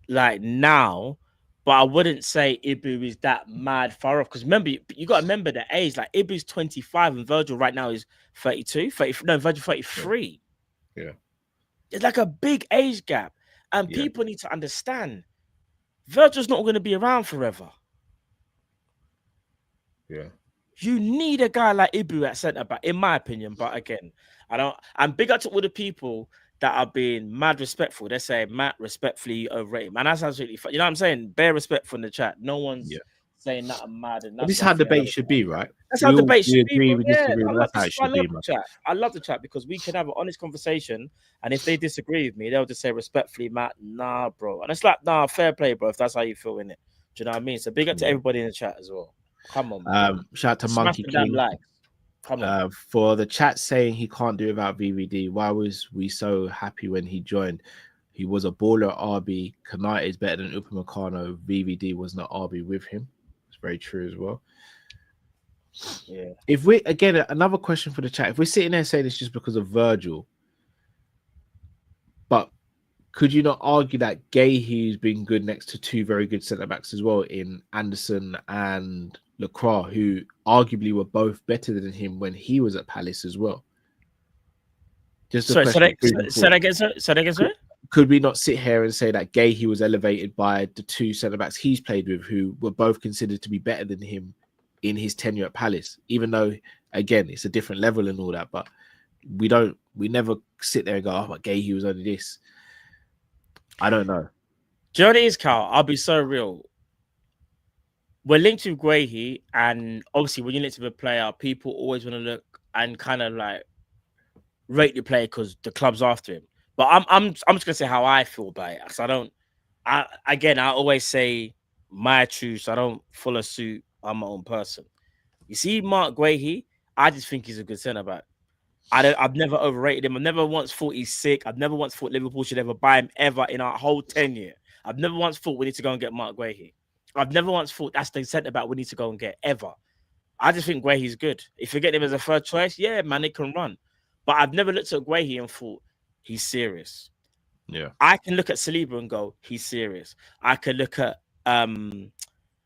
like now. But I wouldn't say Ibu is that mad far off, because remember, you got to remember the age. Like Ibu's 25 and Virgil right now is 32. Virgil 33. Yeah, it's like a big age gap, and people need to understand Virgil's not going to be around forever. Yeah. You need a guy like Ibu at centre back, in my opinion. But again, I'm big up to all the people that are being mad respectful. They say, Matt, respectfully overrated. Man, that's absolutely fine. You know what I'm saying? Bare respect from the chat. No one's saying that I'm mad. And this is how debate should be, right? That's how debate should be. Agree, we disagree, that's how it should be, man. I love the chat because we can have an honest conversation. And if they disagree with me, they'll just say respectfully, Matt, nah, bro. And it's like, nah, fair play, bro, if that's how you feel in it. Do you know what I mean? So big up to everybody in the chat as well. Come on, man. Shout out to Monkey King. Come on. For the chat saying he can't do without VVD, why was we so happy when he joined? He was a baller at RB. Konate is better than Upamecano. VVD was not RB with him. It's very true as well. Yeah. If we, again, another question for the chat. If we're sitting there saying it's just because of Virgil, but could you not argue that Gayhe's been good next to two very good centre-backs as well in Anderson and Lacroix, who arguably were both better than him when he was at Palace as well? Just Sorry, say that again. Could we not sit here and say that Gayhe was elevated by the two centre-backs he's played with, who were both considered to be better than him in his tenure at Palace? Even though, again, it's a different level and all that, but we never sit there and go, oh, but Gayhe was only this. I don't know. Do you know what it is, Carl? I'll be so real. We're linked with Guehi, and obviously when you're linked with a player, people always want to look and kind of like rate the player because the club's after him. But I'm just gonna say how I feel about it. Because I always say my truth. I don't follow suit. I'm my own person. You see, Mark Guehi, I just think he's a good centre back. I've never overrated him. I've never once thought he's sick. I've never once thought Liverpool should ever buy him ever in our whole tenure. I've never once thought we need to go and get Mark Guehi. I've never once thought that's the centre back we need to go and get ever. I just think Guehi's good. If you get him as a third choice, yeah, man, it can run. But I've never looked at Guehi and thought he's serious. Yeah, I can look at Saliba and go, he's serious. I could look at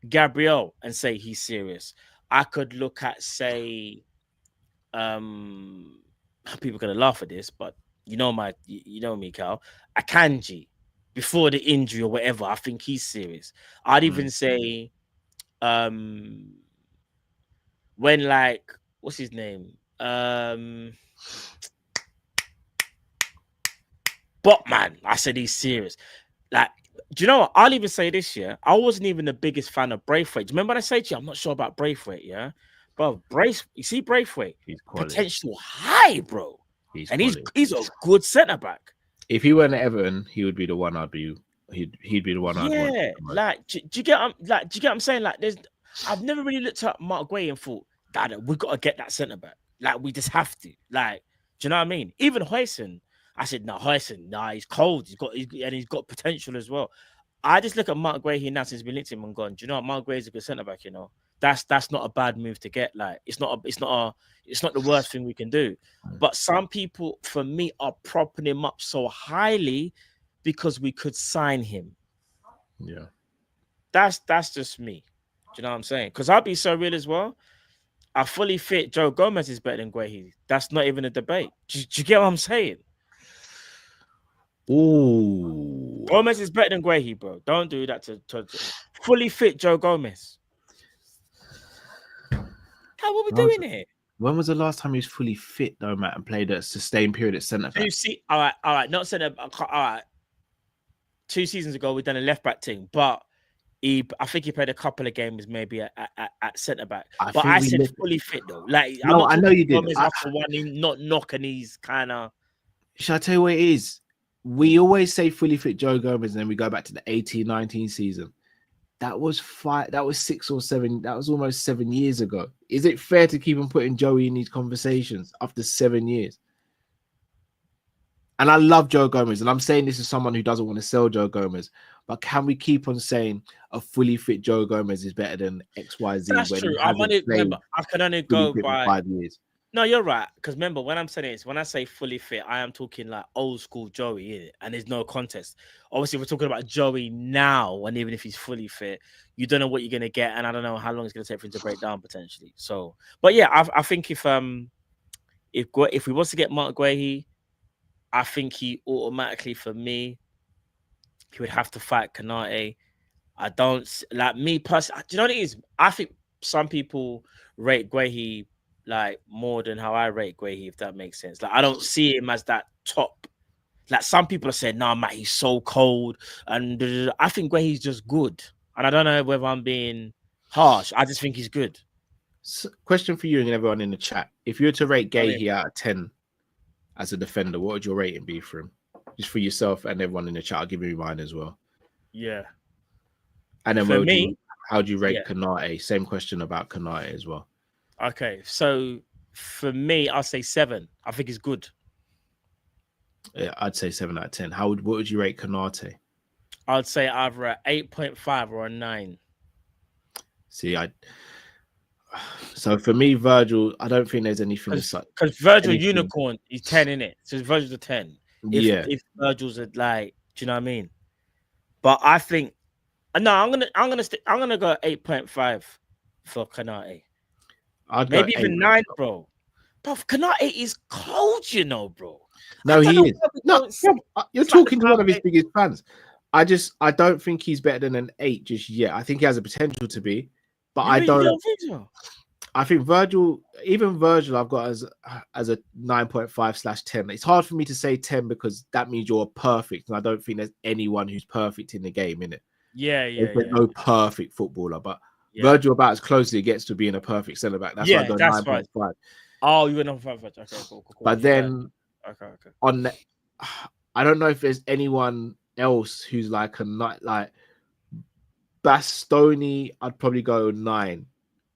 Gabriel and say he's serious. I could look at, say, people are gonna laugh at this, but you know me, Cal. Akanji, before the injury or whatever, I think he's serious. I'd even say, when like, what's his name? Botman. I said he's serious. Like do you know what? I'll even say this, yeah. I wasn't even the biggest fan of Braithwaite. Do you remember what I said to you? I'm not sure about Braithwaite, yeah. But you see Braithwaite, He's quality. potential high, bro. He's And quality. he's a good centre back. If he went to Everton, he would be the one I'd be. He'd be the one I'd want. Yeah, like do you get what I'm saying? Like, I've never really looked at Mark Guay and thought, Dad, we got to get that centre back. Like, we just have to. Like, do you know what I mean? Even Hoyson, I said, no, Hoyson, nah, he's cold. He's got potential as well. I just look at Mark Guay here now since we linked him and gone. Do you know what? Mark Guay is a good centre back. You know, that's not a bad move to get. Like, it's not the worst thing we can do. But some people, for me, are propping him up so highly because we could sign him. Yeah, that's just me. Do you know what I'm saying? Because I'll be so real as well. A fully fit Joe Gomez is better than Guehi. That's not even a debate. Do you get what I'm saying? Ooh, Gomez is better than Guehi, bro. Don't do that to fully fit Joe Gomez. How are we doing here? When was the last time he was fully fit though, Matt, and played a sustained period at centre back? All right, not centre. All right. 2 seasons ago, we done a left back team, but I think he played a couple of games maybe at centre back. But I said fully fit though. Like, no, I know you did. After one, not knocking, he's kind of. Shall I tell you what it is? We always say fully fit Joe Gomez, and then we go back to the 18-19 season. That was 6 or 7. That was almost 7 years ago. Is it fair to keep on putting Joey in these conversations after 7 years? And I love Joe Gomez, and I'm saying this as someone who doesn't want to sell Joe Gomez, but can we keep on saying a fully fit Joe Gomez is better than XYZ? That's true. I can only go by 5 years. No, you're right. Because remember, when I'm saying this, when I say fully fit, I am talking like old school Joey, innit? And there's no contest. Obviously, we're talking about Joey now, and even if he's fully fit, you don't know what you're gonna get, and I don't know how long it's gonna take for him to break down potentially. So, but yeah, I think if we was to get Mark Guehi, I think he automatically, for me, he would have to fight Konate. I don't like me personally. Do you know what it is? I think some people rate Guehi like more than how I rate Guehi, if that makes sense. Like, I don't see him as that top. Like, some people are saying, "No, Matt, he's so cold," and I think Guehi's just good. And I don't know whether I'm being harsh. I just think he's good. So, question for you and everyone in the chat: if you were to rate Guehi out of 10 as a defender, what would your rating be for him? Just for yourself and everyone in the chat. I'll give you mine as well. Yeah. And then how do you rate Konate? Same question about Konate as well. Okay, so for me, I'll say 7. I think he's good. Yeah, I'd say 7 out of 10. What would you rate Konate? I'd say either an 8.5 or a 9. See, so for me, Virgil, I don't think there's anything because Virgil unicorn, he's 10 in it. So Virgil's a 10. If Virgil's a, like, do you know what I mean? But I think I'm gonna go 8.5 for Konate. Maybe even 9, bro. But Konate is cold, you know, bro. No, he is. No, you're talking to one of his biggest fans. I don't think he's better than an 8 just yet. I think he has a potential to be, but I don't think so. I think Virgil, I've got as a 9.5/10. It's hard for me to say 10 because that means you're perfect, and I don't think there's anyone who's perfect in the game, innit? There's no perfect footballer, but Virgil about as close as he gets to being a perfect centre back. That's why I go 9.5. Right. Oh, you went on 5. Okay, cool. But then, on the, I don't know if there's anyone else who's like Bastoni. I'd probably go 9.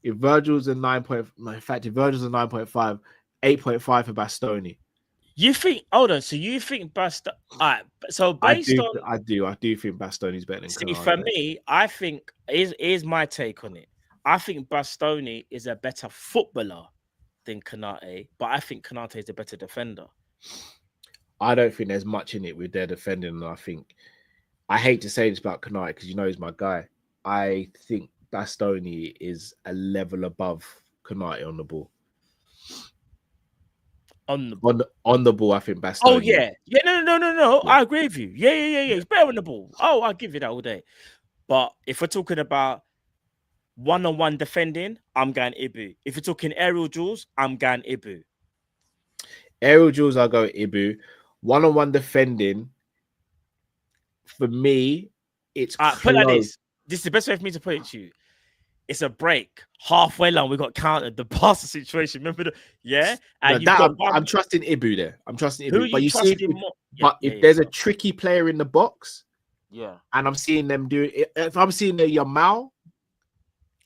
If Virgil's a 9. In fact, if Virgil's a 9.5, 8.5 for Bastoni. You think? Hold on. So you think Bastoni? All right. So I do think Bastoni's better than Konate. See, for me, I think here's my take on it. I think Bastoni is a better footballer than Konate, but I think Konate is a better defender. I don't think there's much in it with their defending. And I hate to say this about Konate because you know he's my guy. I think Bastoni is a level above Konate on the ball. On the ball, I think Bastoni. Oh yeah. No. I agree with you. Yeah. He's better on the ball. Oh, I'll give you that all day. But if we're talking about one-on-one defending, I'm going Ibu. If you're talking aerial duels, I'm going Ibu. Aerial duels, I'll go Ibu. One-on-one defending, for me, It's Put it like close. this. This is the best way for me to put it to you. It's a break. Halfway long, we got countered. The Barca situation. Remember No, And you've that got I'm trusting Ibu there. I'm trusting who Ibu. But you you see, trusting more? if there's a tricky player in the box, yeah. and I'm seeing them do it, if I'm seeing the Yamal,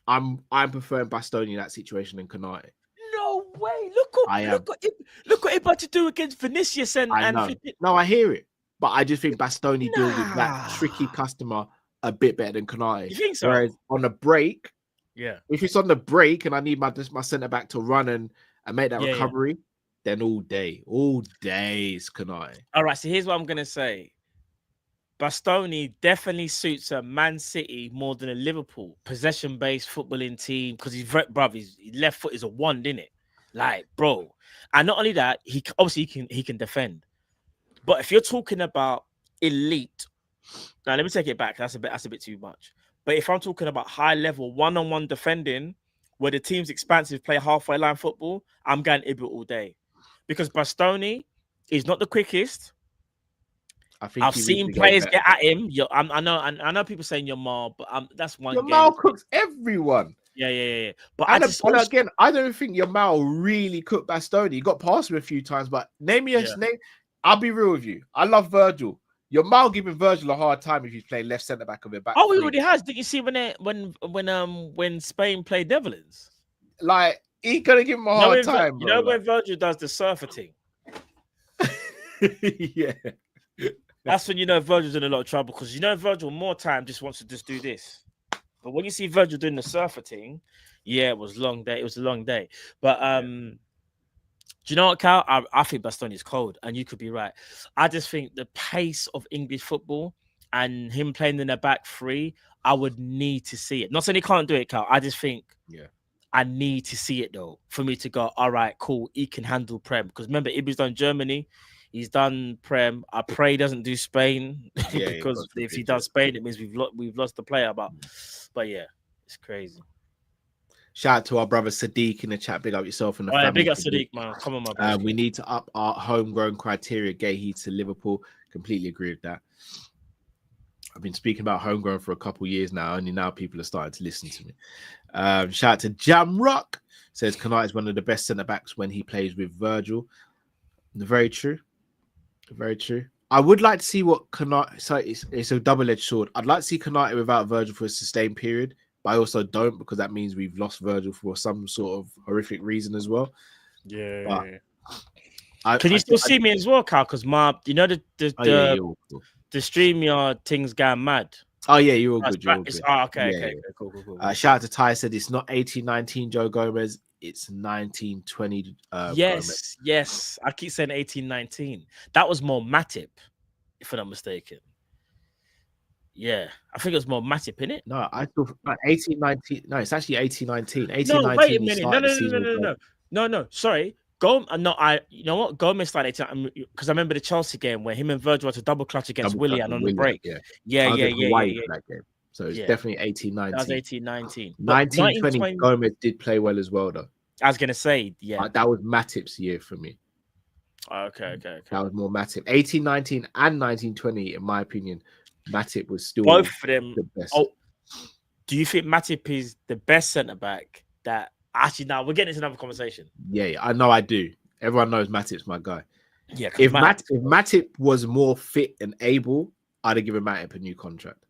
I'm preferring Bastoni in that situation than Konate. No way. Look what he about to do against Vinicius and I know. flipping- No, I hear it, but I just think Bastoni deals with that Nah. tricky customer a bit better than Konate. You think so? Whereas on the break, Yeah. if it's on the break and I need my centre back to run and make that recovery, then all day is Konate. All right. So here's what I'm gonna say. Bastoni definitely suits a Man City more than a Liverpool possession-based footballing team because his left foot is a wand, isn't it? Like, bro. And not only that, he can defend. But if you're talking about elite, now let me take it back. That's a bit too much. But if I'm talking about high level one-on-one defending, where the team's expansive, play halfway line football, I'm going Ibu all day because Bastoni is not the quickest. I've seen players get at him. I know people saying Yamal, but that's one. Yamal cooks everyone. Yeah. But I don't think Yamal really cooked Bastoni. He got past him a few times, but name me a name. I'll be real with you. I love Virgil. Yamal giving Virgil a hard time if he's playing left centre back of it back. Oh, he already has. Did you see when Spain played Netherlands? Like he's gonna give him a hard time. You know when Virgil does the surfer thing? Yeah. That's when you know Virgil's in a lot of trouble because you know Virgil more time just wants to just do this. But when you see Virgil doing the surfer thing, yeah, it was a long day. It was a long day. But do you know what, Cal? I think Bastoni is cold, and you could be right. I just think the pace of English football and him playing in the back three, I would need to see it. Not saying he can't do it, Cal. I just think I need to see it though for me to go, all right, cool, he can handle Prem. Because remember, Ibu's done Germany. He's done Prem. I pray he doesn't do Spain because if he does Spain, it means we've lost the player. But yeah, it's crazy. Shout out to our brother Sadiq in the chat. Big up yourself and the family. Big up Sadiq, man. Come on, my brother. We need to up our homegrown criteria. Gay heat to Liverpool. Completely agree with that. I've been speaking about homegrown for a couple of years now. Only now people are starting to listen to me. Shout out to Jamrock. Says Konate is one of the best centre backs when he plays with Virgil. Very true. Very true. I would like to see what Konate. So it's a double-edged sword. I'd like to see Konate without Virgil for a sustained period, but I also don't because that means we've lost Virgil for some sort of horrific reason as well. Yeah. Can you still see me as well, Carl? Because the StreamYard thing's gone mad. Oh yeah, you're all good. You're all good. Okay. Cool. Shout out to Ty. Said it's not 1819 Joe Gomez. It's 1920. Yes. I keep saying 1819. That was more Matip, if I'm not mistaken. Yeah, I think it was more Matip, innit? No, I thought 1819. No, it's actually 1819. No, wait a minute. No. Sorry. You know what? Gomez started because I remember the Chelsea game where him and Virgil had to double clutch against Willian on the break. Yeah. That game. So it's definitely 1819. That was 1819. 1920, Gomez did play well as well, though. I was gonna say, that was Matip's year for me. Okay. That was more Matip. 1819 and 1920, in my opinion, Matip was still both of them the best. Oh, do you think Matip is the best centre back? That actually, now we're getting into another conversation. Yeah, I know. I do. Everyone knows Matip's my guy. Yeah. If Matip was more fit and able, I'd have given Matip a new contract.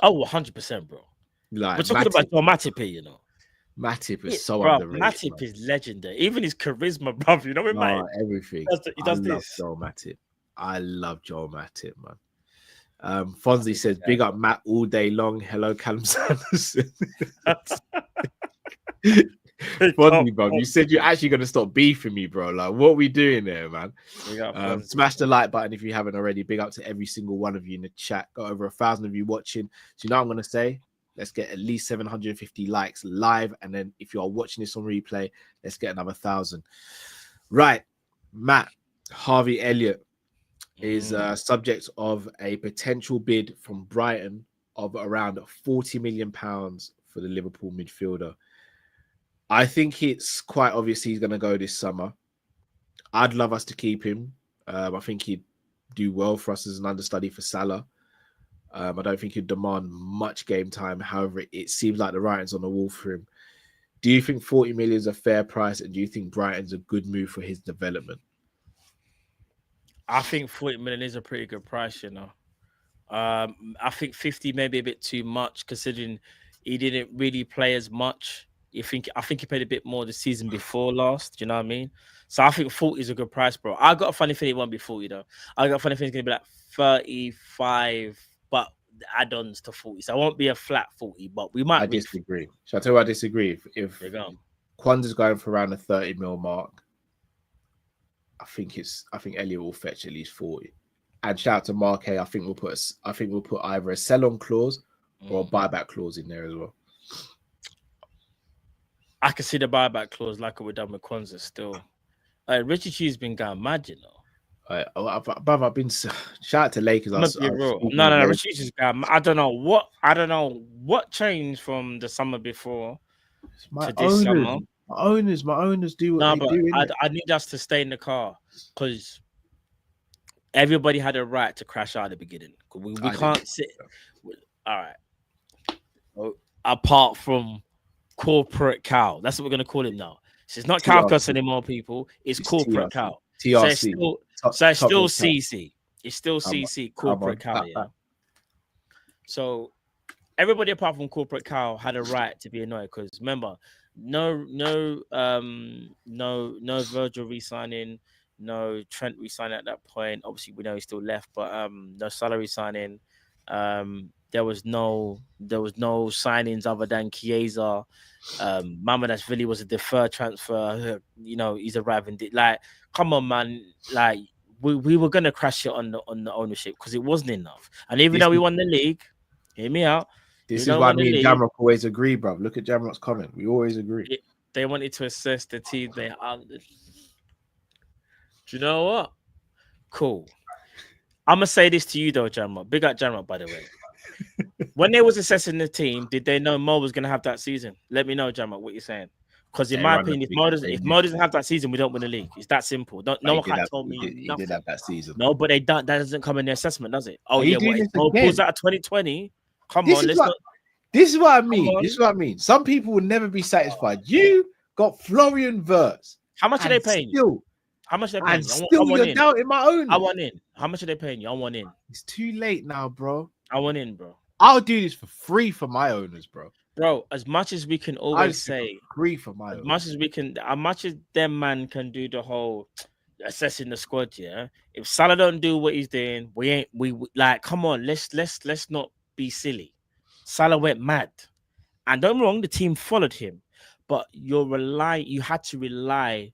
Oh, 100%, bro. Like, we're talking about your Matip here, you know. Matip is so underrated. Matip is legendary. Even his charisma, bro. You know what I mean? Everything. He does this. Joel Matip. I love Joel Matip, man. Fonzie says, big up Matt all day long. Hello, Callum Sanderson. Fonzie, bro. You said you're actually going to stop beefing me, bro. Like, what are we doing there, man? Smash the like button if you haven't already. Big up to every single one of you in the chat. Got over 1,000 of you watching. So you know what I'm going to say? Let's get at least 750 likes live. And then if you are watching this on replay, let's get another 1,000. Right. Matt, Harvey Elliott is subject of a potential bid from Brighton of around £40 million for the Liverpool midfielder. I think it's quite obvious he's going to go this summer. I'd love us to keep him. I think he'd do well for us as an understudy for Salah. I don't think he'd demand much game time. However, it seems like the writing's on the wall for him. Do you think 40 million is a fair price, and do you think Brighton's a good move for his development? I think 40 million is a pretty good price, you know. I think 50 maybe a bit too much considering he didn't really play as much. I think he played a bit more the season before last. Do you know what I mean? So I think 40 is a good price, bro. I got a funny feeling it won't be 40 though. I got a funny feeling it's gonna be like 35, but add-ons to 40. So it won't be a flat 40, but we might. I disagree. Shall I tell you I disagree? If go. Kwanzaa's going for around the 30 mil mark, I think Elliott will fetch at least 40. And shout out to Mark A. I think we'll put either a sell-on clause or a buyback clause in there as well. I can see the buyback clause like we're done with Kwanzaa still. Richie Q's been going mad, you know. I've been shout out to Lakers. No, Richie Q's going mad. I don't know what changed from the summer before to this summer. My owners do what they do. I need us to stay in the car because everybody had a right to crash out at the beginning. We can't sit. All right. Apart from corporate cow, that's what we're gonna call him now. So it's not Cowcuss anymore, people. It's corporate cow. TRC. So it's still CC. It's still CC. Corporate cow. Yeah. So everybody apart from corporate cow had a right to be annoyed because remember, no Virgil re-signing, no Trent re-signing at that point. Obviously, we know he still left, but no salary signing. There was no signings other than Chiesa. Mamadashvili was a deferred transfer. You know, he's arriving. Like, come on, man. Like, we were gonna crash it on the ownership because it wasn't enough. And even though we won the league, hear me out. This is why me and Jamrock always agree, bro. Look at Jamrock's comment. We always agree. They wanted to assess the team they are. Do you know what? Cool. I'm gonna say this to you though, Jamrock. Big up Jamrock, by the way. When they was assessing the team, did they know Mo was gonna have that season? Let me know, Jamrock, what you're saying. Because in my opinion, if Mo doesn't have that season, we don't win the league. It's that simple. No one can tell me he did have that season. No, but that doesn't come in the assessment, does it? Oh yeah, Mo pulls out of 2020. Come on, this is what I mean. This is what I mean. Some people will never be satisfied. You got Florian Wirtz. How much are they paying you? How much are they paying you? Still, you're doubting my own. I want in. How much are they paying you? I want in. It's too late now, bro. I want in, bro. I'll do this for free for my owners, bro. Bro, as much as we can always say, free for my owners. As much as them man can do the whole assessing the squad, yeah. If Salah don't do what he's doing, we like, come on, let's not be silly. Salah went mad. And don't get me wrong, the team followed him. But you had to rely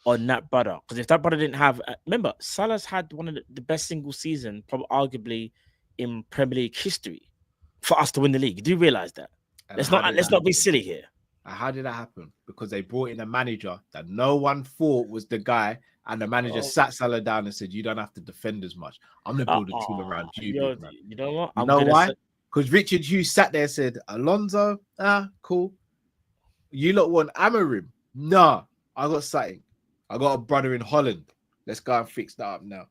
on that brother. Because if that brother didn't have... remember, Salah's had one of the best single season, probably arguably in Premier League history, for us to win the league. Do you realise that? Let's not be silly here. How did that happen? Because they brought in a manager that no one thought was the guy, and the manager sat Salah down and said, you don't have to defend as much. I'm going to build a team around you. You know what? You know why? Because Richard Hughes sat there and said, Alonso, cool. You lot want Amorim? Nah, I got something. I got a brother in Holland. Let's go and fix that up now.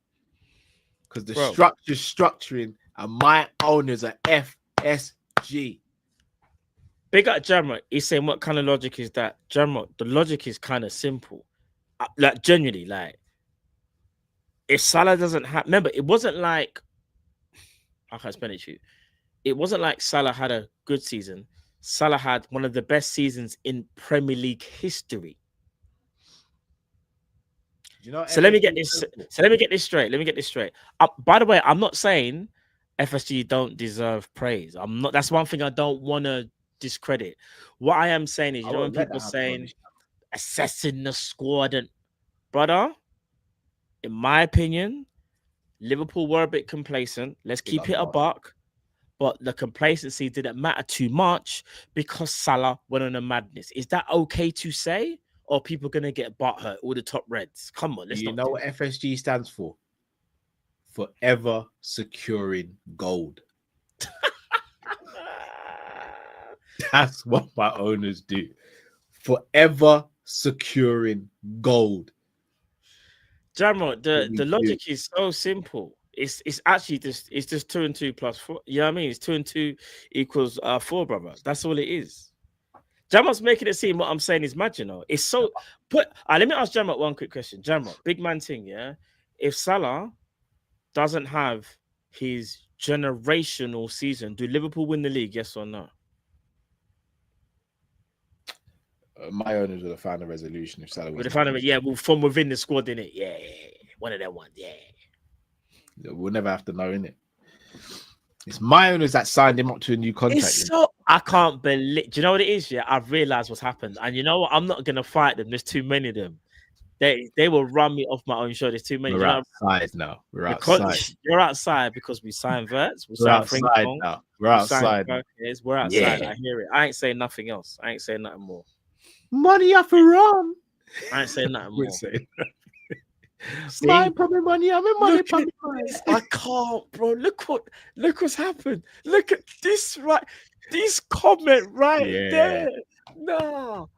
Because the structure's structuring and my owners are FSG. Big up Jamrock. He's saying, what kind of logic is that? Jamrock, the logic is kind of simple. Like, genuinely, like, if Salah doesn't have... Remember, it wasn't like... I can't explain it to you. It wasn't like Salah had a good season. Salah had one of the best seasons in Premier League history. You know, let me get this straight. By the way, I'm not saying FSG don't deserve praise. I'm not. That's one thing I don't want to discredit. What I am saying is, you know, when people saying assessing the squad and brother, in my opinion, Liverpool were a bit complacent. Let's keep it a buck. But the complacency didn't matter too much because Salah went on a madness. Is that okay to say? Or people going to get butthurt, all the top reds? Come on, let's You know what FSG stands for? Forever securing gold. That's what my owners do. Forever securing gold. Jamrock, the logic is so simple. It's actually just 2 and 2 plus 4. You know what I mean? It's 2 and 2 equals 4, brother. That's all it is. Jamot's making it seem what I'm saying is mad, you know. It's so let me ask Jamot one quick question. Jamot, big man thing, yeah. If Salah doesn't have his generational season, do Liverpool win the league? Yes or no? My owners would have found a resolution if Salah was. Would have found it, yeah. Well, from within the squad, innit? Yeah, one of them ones, yeah. We'll never have to know, innit? It's my owners that signed him up to a new contract. It's so I can't believe. Do you know what it is? Yeah, I've realized what's happened, and you know what? I'm not gonna fight them. There's too many of them. They will run me off my own show. There's too many. We're outside now. We're outside. You're outside because we signed Verts. We're outside now. We're outside. We're outside. I hear it. I ain't saying nothing else. I ain't saying nothing more. Money off a run. I ain't saying nothing more. My problem, money. I'm in money. I can't, bro. Look what's happened. Look at this this comment right there. No.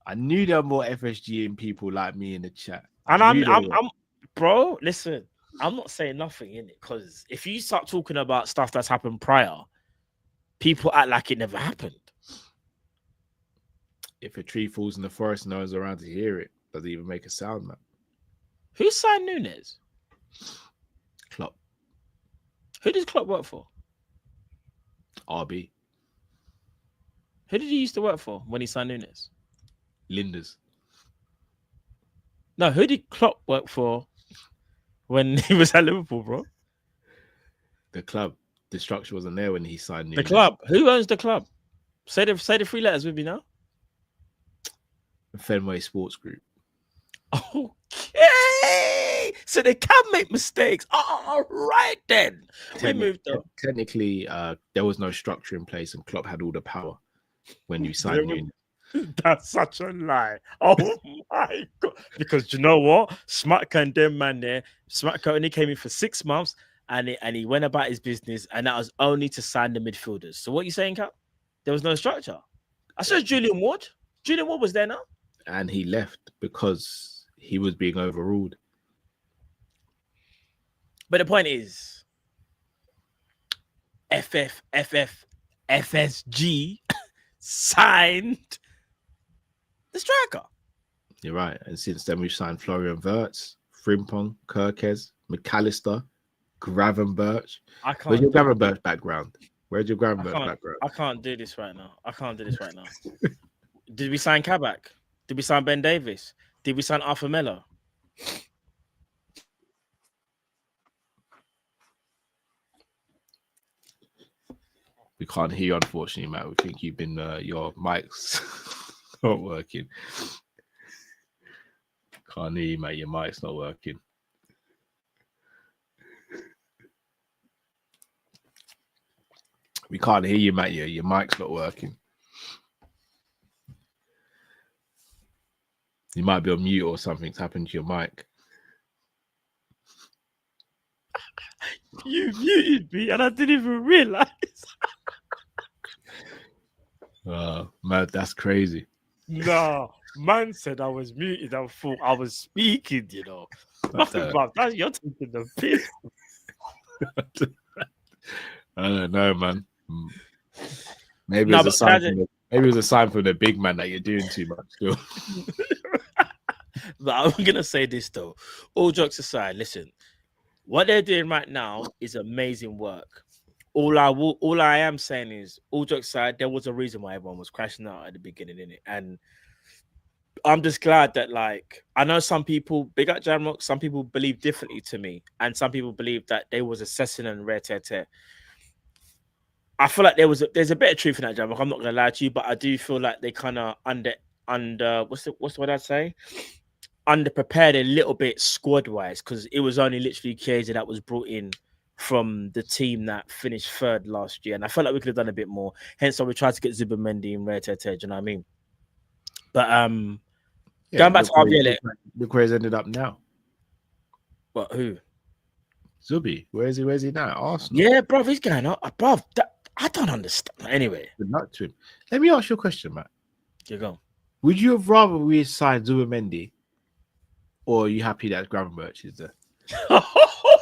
I knew there were more FSG and people like me in the chat. And I'm bro, listen, I'm not saying nothing in it because if you start talking about stuff that's happened prior, people act like it never happened. If a tree falls in the forest, no one's around to hear it. Doesn't even make a sound, man. Who signed Nunes? Klopp. Who does Klopp work for? RB. Who did he used to work for when he signed Nunes? Linders. No, who did Klopp work for when he was at Liverpool, bro? The club. The structure wasn't there when he signed Nunes. The club. Who owns the club? Say the 3 letters with me now. Fenway Sports Group. Okay. So they can make mistakes. All right, then. We moved on. Technically, there was no structure in place and Klopp had all the power when you signed Nunes. That's such a lie. Oh my God. Because you know what? Smatka and them man there, Smatka only came in for 6 months and he went about his business, and that was only to sign the midfielders. So what are you saying, Cap? There was no structure. I saw Julian Ward. Julian Ward was there now. And he left because he was being overruled. But the point is, FSG signed the striker. You're right. And since then, we've signed Florian Wirtz, Frimpong, Kirkes, McAllister, Gravenberch. Where's your Gravenberch background? Where's your Gravenberch background? I can't do this right now. Did we sign Kabak? Did we sign Ben Davis? Did we sign Arthur Miller? We can't hear you, unfortunately, Matt. We think you've been your mic's not working. Can't hear you, mate. Your mic's not working. We can't hear you, Matt. Your mic's not working. You might be on mute or something's happened to your mic. You muted me and I didn't even realize. Man, that's crazy. No, man said I was muted. I thought I was speaking, you know. Nothing about that. You're taking the piss. I don't know, man. Maybe it was a sign from the big man that you're doing too much still. But I'm gonna say this though. All jokes aside, listen. What they're doing right now is amazing work. All I am saying is, all jokes aside, there was a reason why everyone was crashing out at the beginning, innit? And I'm just glad that, like, I know some people, big up Jamrock, some people believe differently to me, and some people believe that they was assessing and rare tear. I feel like there's a bit of truth in that, Jamrock. I'm not gonna lie to you, but I do feel like they kind of under what's the word I'd say? Underprepared a little bit squad wise, because it was only literally Chiesa that was brought in from the team that finished third last year, and I felt like we could have done a bit more. Hence why we tried to get Zubimendi and Rare Tete, you know what I mean? But going back to Harvey Elliott, look where he's ended up now. What? Who? Zubi. Where's he now? Arsenal. Yeah, bro, he's going up, bro. I don't understand. Anyway, good luck to him. Let me ask you a question, Matt. You go. Would you have rather we signed Zubimendi, or are you happy that Gravenberch is there? Oh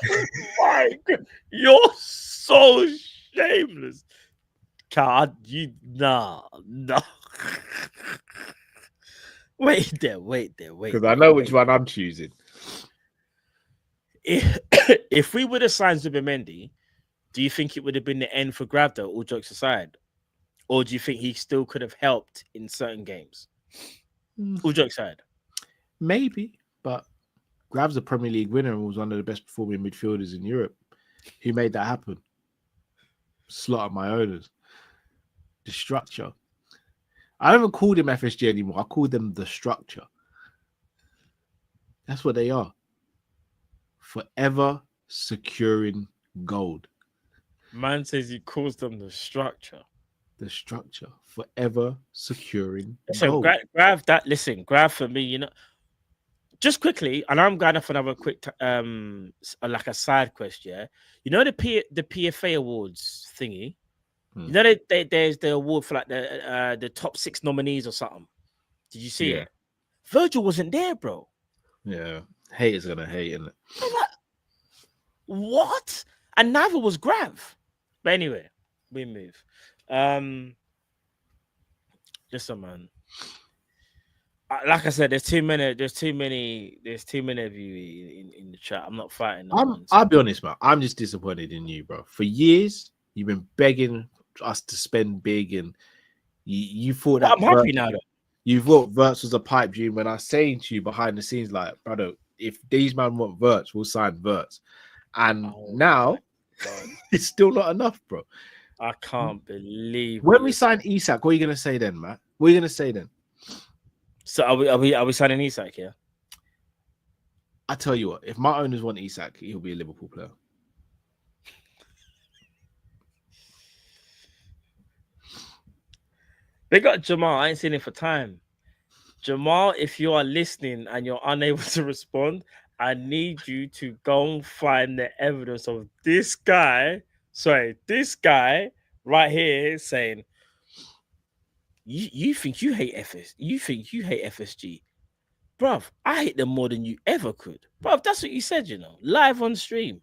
my God. You're so shameless. God, nah. Wait there. Because I know which one I'm choosing. If we would have signed Zubimendi, do you think it would have been the end for Grav, though, all jokes aside? Or do you think he still could have helped in certain games? All jokes aside. Maybe, but Grav's a Premier League winner and was one of the best performing midfielders in Europe. Who made that happen? Slaughter my owners. The structure. I don't even call them FSG anymore. I call them the structure. That's what they are. Forever securing gold. Man says he calls them the structure. The structure. Forever securing So gold. Grav for me, just quickly, and I'm going off another quick like a side quest, yeah. You know the PFA awards thingy? You know there's the award for like the top 6 nominees or something. Did you see it? Virgil wasn't there, bro. Yeah. Haters gonna hate, innit? Like, what? And neither was Grav. But anyway, we move. Listen, man. Like I said, there's too many of you in the chat. I'm not fighting. I'll be honest, man. I'm just disappointed in you, bro. For years, you've been begging us to spend big, and you thought that. I'm happy now, though. You thought Verts was a pipe dream when I was saying to you behind the scenes, like, brother, if these man want Verts, we'll sign Verts. And now it's still not enough, bro. I can't believe when we sign Isak, what are you gonna say then, Matt? What are you gonna say then? So are we signing Isak, yeah? I tell you what, if my owners want Isak, he'll be a Liverpool player. They got Jamal. I ain't seen it for time. Jamal, if you are listening and you're unable to respond, I need you to go and find the evidence of this guy right here saying, you think you hate FS, you think you hate FSG. Bruv, I hate them more than you ever could. Bruv, that's what you said, live on stream.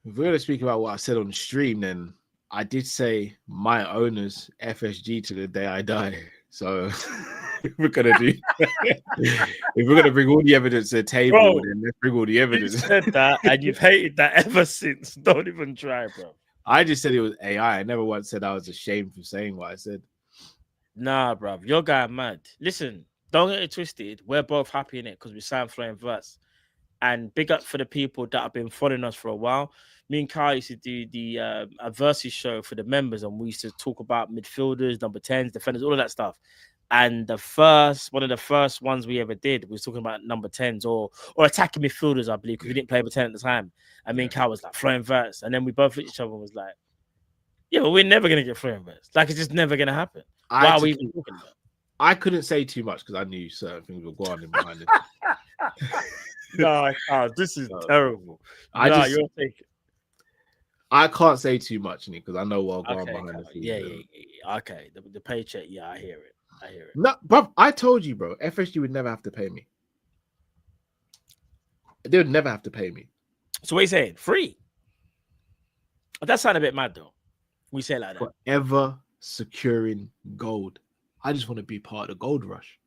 If we're going to speak about what I said on stream, then I did say my owners FSG to the day I die. So if we're gonna bring all the evidence to the table, bro, then let's bring all the evidence. You said that, and you've hated that ever since. Don't even try, bro. I just said it was AI. I never once said I was ashamed for saying what I said. Nah, bro, your guy mad. Listen, don't get it twisted. We're both happy in it because we signed Florian Wirtz. And big up for the people that have been following us for a while. Me and Kyle used to do the Adversity show for the members, and we used to talk about midfielders, number 10s, defenders, all of that stuff. And one of the first ones we ever did was talking about number 10s or attacking midfielders, I believe, because we didn't play with 10 at the time. And me and Kyle was like, Florian Wirtz. And then we both looked at each other and was like, yeah, but we're never going to get Florian Wirtz. Like, it's just never going to happen. Why are we even talking about it? I couldn't say too much because I knew certain things were going on behind it. No, this is terrible. I can't say too much because I know what's going on behind the scenes. Yeah. Okay, the paycheck. Yeah, I hear it. No, bro, I told you, bro. FSG would never have to pay me. They would never have to pay me. So what are you saying? Free? That sounds a bit mad, though. We say it like that. Forever securing gold. I just want to be part of the gold rush.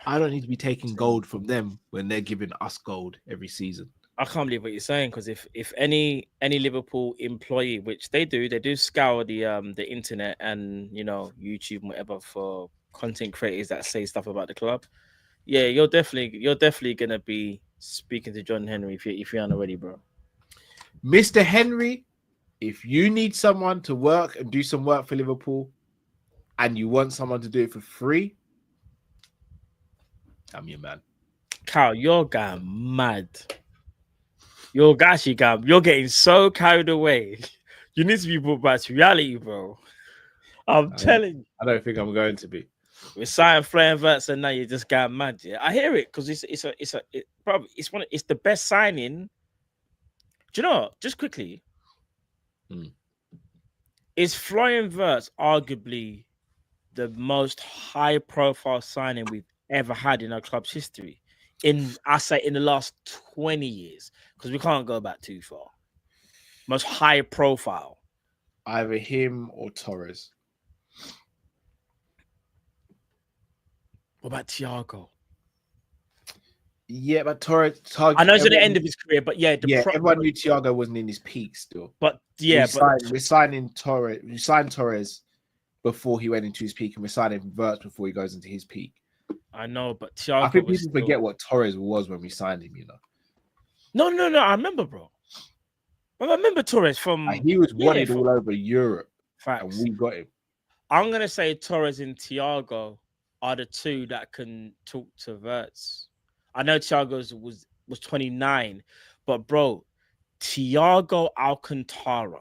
I don't need to be taking gold from them when they're giving us gold every season. I can't believe what you're saying, because if any Liverpool employee, which they do scour the internet and YouTube and whatever for content creators that say stuff about the club, yeah, you're definitely gonna be speaking to John Henry if you aren't already, bro. Mr. Henry, if you need someone to work and do some work for Liverpool, and you want someone to do it for free, I'm your man. Carl, you're going mad. You're getting so carried away. You need to be brought back to reality, bro. I'm telling you. I don't think I'm going to be. We're signing Florian Wirtz, and now you're just going mad. Yeah, I hear it because it's the best signing. Do you know what? Just quickly, is Florian Wirtz arguably the most high-profile signing we've ever had in our club's history? I say in the last 20 years, because we can't go back too far. Most high profile. Either him or Torres. What about Thiago? Yeah, but Torres. I know it's at the end of his career, but yeah, everyone knew Thiago wasn't in his peak still. But yeah, we're signing Torres. We signed Torres before he went into his peak, and we're signing Verts before he goes into his peak. I know, but Thiago. I think people forget what Torres was when we signed him. You know. No. I remember, bro. I remember Torres from. He was wanted all over Europe, facts. And we got him. I'm gonna say Torres and Thiago are the two that can talk to Verts. I know Thiago's was 29, but bro, Thiago Alcantara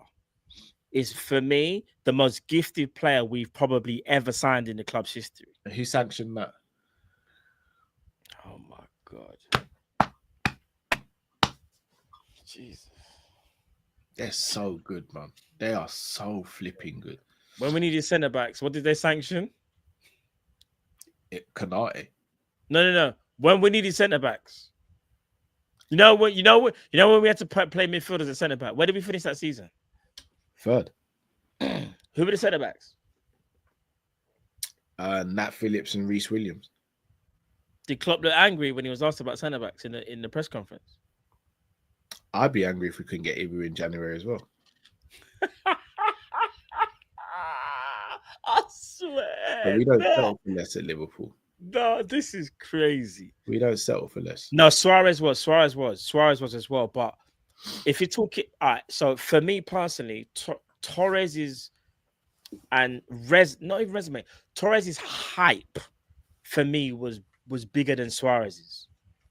is for me the most gifted player we've probably ever signed in the club's history. Who sanctioned that? Oh my god. Jesus. They're so good, man. They are so flipping good. When we needed centre backs, what did they sanction? Konate. No. When we needed centre backs. You know when we had to play midfielders at centre back. Where did we finish that season? Third. Who were the centre backs? Nat Phillips and Reece Williams. Did Klopp look angry when he was asked about centre backs in the press conference? I'd be angry if we couldn't get Ibu in January as well. I swear. But we don't settle for less at Liverpool. No, this is crazy. We don't settle for less. No, Suarez was as well. But if you're talking, all right, so for me personally, Torres is not even resume. Torres's hype for me was bigger than Suarez's.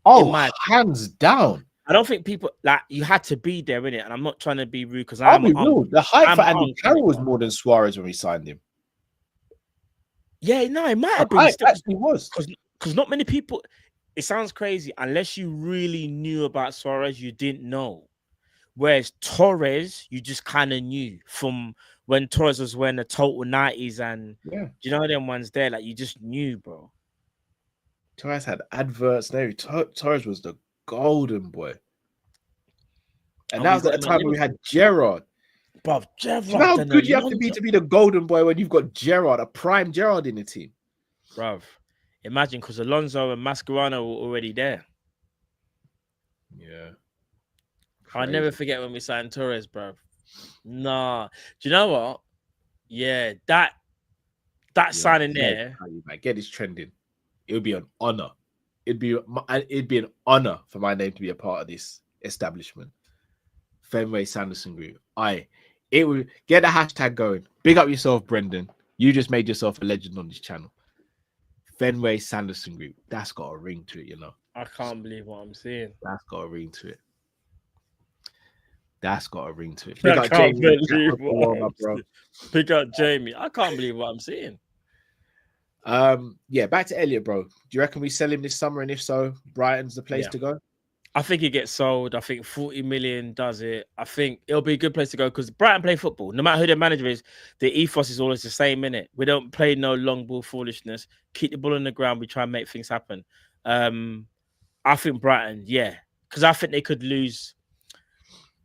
Oh, hands down. I don't think people you had to be there, innit? And I'm not trying to be rude because I'll be rude. The hype for Andy Carroll was more than Suarez when we signed him. Yeah, no, it might have been. It actually was. Because not many people, it sounds crazy, unless you really knew about Suarez, you didn't know. Whereas Torres, you just kind of knew from when Torres was wearing the total 90s and you know them ones there, like you just knew, bro. Torres had adverts there. Torres was the golden boy. And that was at the time when we had Gerrard. Bro, Gerrard. You know how good you have to be the golden boy when you've got Gerrard, a prime Gerrard in the team? Bro, imagine because Alonso and Mascherano were already there. Yeah. I'll never forget when we signed Torres, bro. Nah. Do you know what? Yeah, that signing there. Get this trending. It would be an honor. It'd be an honor for my name to be a part of this establishment. Fenway Sanderson Group. It would get the hashtag going. Big up yourself, Brendan. You just made yourself a legend on this channel. Fenway Sanderson Group. That's got a ring to it, you know. I can't believe what I'm seeing. That's got a ring to it. That's got a ring to it. Big up Jamie. Big up Jamie. I can't believe what I'm seeing. Yeah, back to Elliott, bro. Do you reckon we sell him this summer? And if so, Brighton's the place to go? I think he gets sold. I think 40 million does it. I think it'll be a good place to go because Brighton play football. No matter who their manager is, the ethos is always the same, innit? We don't play no long ball foolishness. Keep the ball on the ground. We try and make things happen. I think Brighton, because I think they could lose.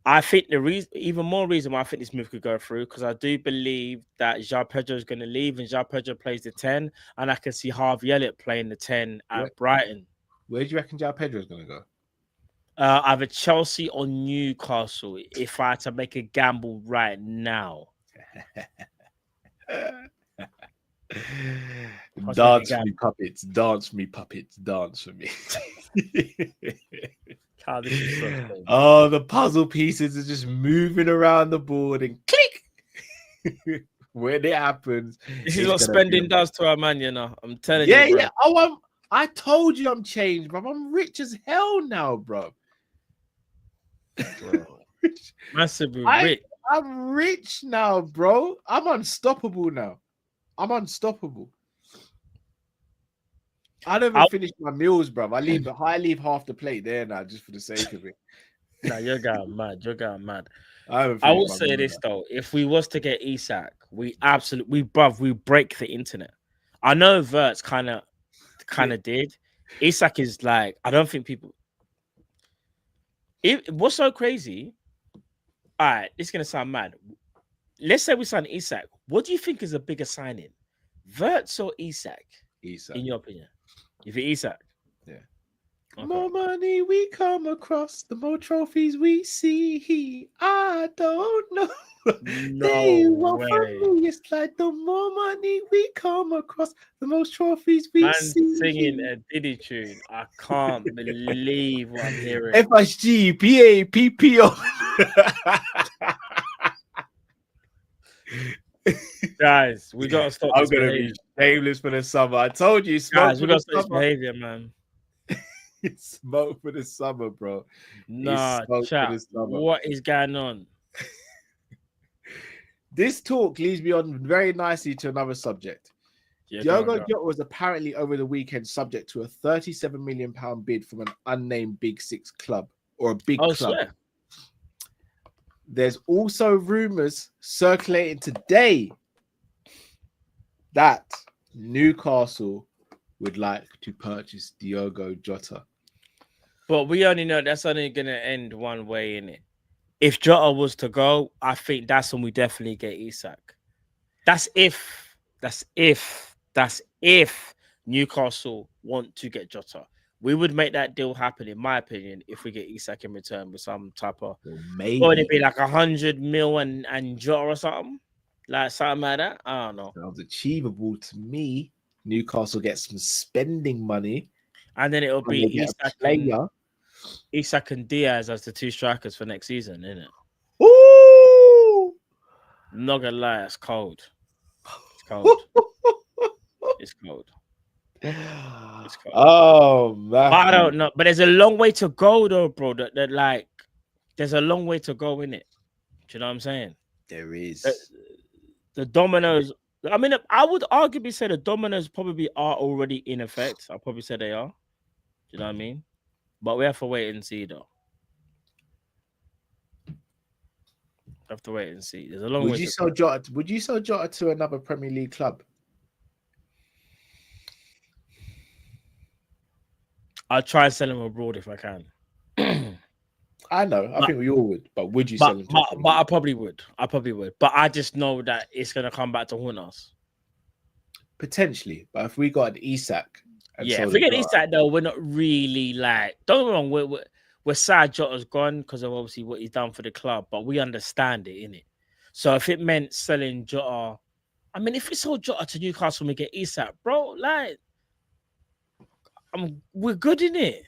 I think the even more reason why I think this move could go through, because I do believe that João Pedro is going to leave and João Pedro plays the 10, and I can see Harvey Elliott playing the 10 at Brighton. Where do you reckon João Pedro is going to go? Either Chelsea or Newcastle, if I had to make a gamble right now. Dance me, puppets. Dance me, puppets. Dance for me. God, this is so funny. Oh, the puzzle pieces are just moving around the board and click. When it happens. This is what spending does to our man, you know. I'm telling you. Yeah. Oh, I told you I'm changed, bro. I'm rich as hell now, bro. Massively rich. I'm rich now, bro. I'm unstoppable now. I'm unstoppable. I don't even finish my meals, bro. I leave half the plate there now just for the sake of it. Nah, you're going mad. I will say this though: if we was to get Isak, we break the internet. I know Verts kind of did. Isak is like, I don't think people. What's so crazy? All right, this is gonna sound mad. Let's say we sign Isak. What do you think is a bigger signing, Verts or Isak? Isak. In your opinion, you think Isak? Yeah. Okay. More money we come across, the more trophies we see. I don't know. They want from me. It's like the more money we come across, the most trophies we Man see. singing a Diddy tune. I can't believe what I'm hearing. FSG, PAPPO. Guys, we gotta stop I'm this gonna behavior. be shameless for the summer. I told you, Guys, we for gotta the stop this summer. behavior, man. Smoke for the summer, bro. Nah, chat. What is going on? This talk leads me on very nicely to another subject. Yeah, Diogo Jota was apparently over the weekend subject to a £37 million bid from an unnamed Big Six club or a big club. Swear. There's also rumors circulating today that Newcastle would like to purchase Diogo Jota. But we only know that's only gonna end one way, innit? If Jota was to go, I think that's when we definitely get Isak. That's if Newcastle want to get Jota. We would make that deal happen, in my opinion, if we get Isak in return with some type of maybe or it'd be like 100 mil and Jota or something. Like something like that. I don't know. Sounds achievable to me. Newcastle gets some spending money. And then it'll be Isak and Diaz as the two strikers for next season, isn't it? Ooh! I'm not gonna lie, it's cold. It's cold. It's cold. It's cold. Oh man. But I don't know. But there's a long way to go though, bro. That like there's a long way to go in it. Do you know what I'm saying? There is. The dominoes. I mean, I would arguably say the dominoes probably are already in effect. I'll probably say they are. Do you know what I mean? But we have to wait and see, though. We have to wait and see. There's a long way. Would you sell Jota to another Premier League club? I'll try and sell him abroad if I can. I know. I think we all would. But would you sell him? But I probably would. But I just know that it's gonna come back to haunt us. Potentially, but if we got an Isak, if we get Isak though, we're not really like. Don't get me wrong. We're sad Jota's gone because of obviously what he's done for the club, but we understand it, innit? So if it meant selling Jota, I mean, if we sold Jota to Newcastle and we get Isak, bro, like, we're good in it.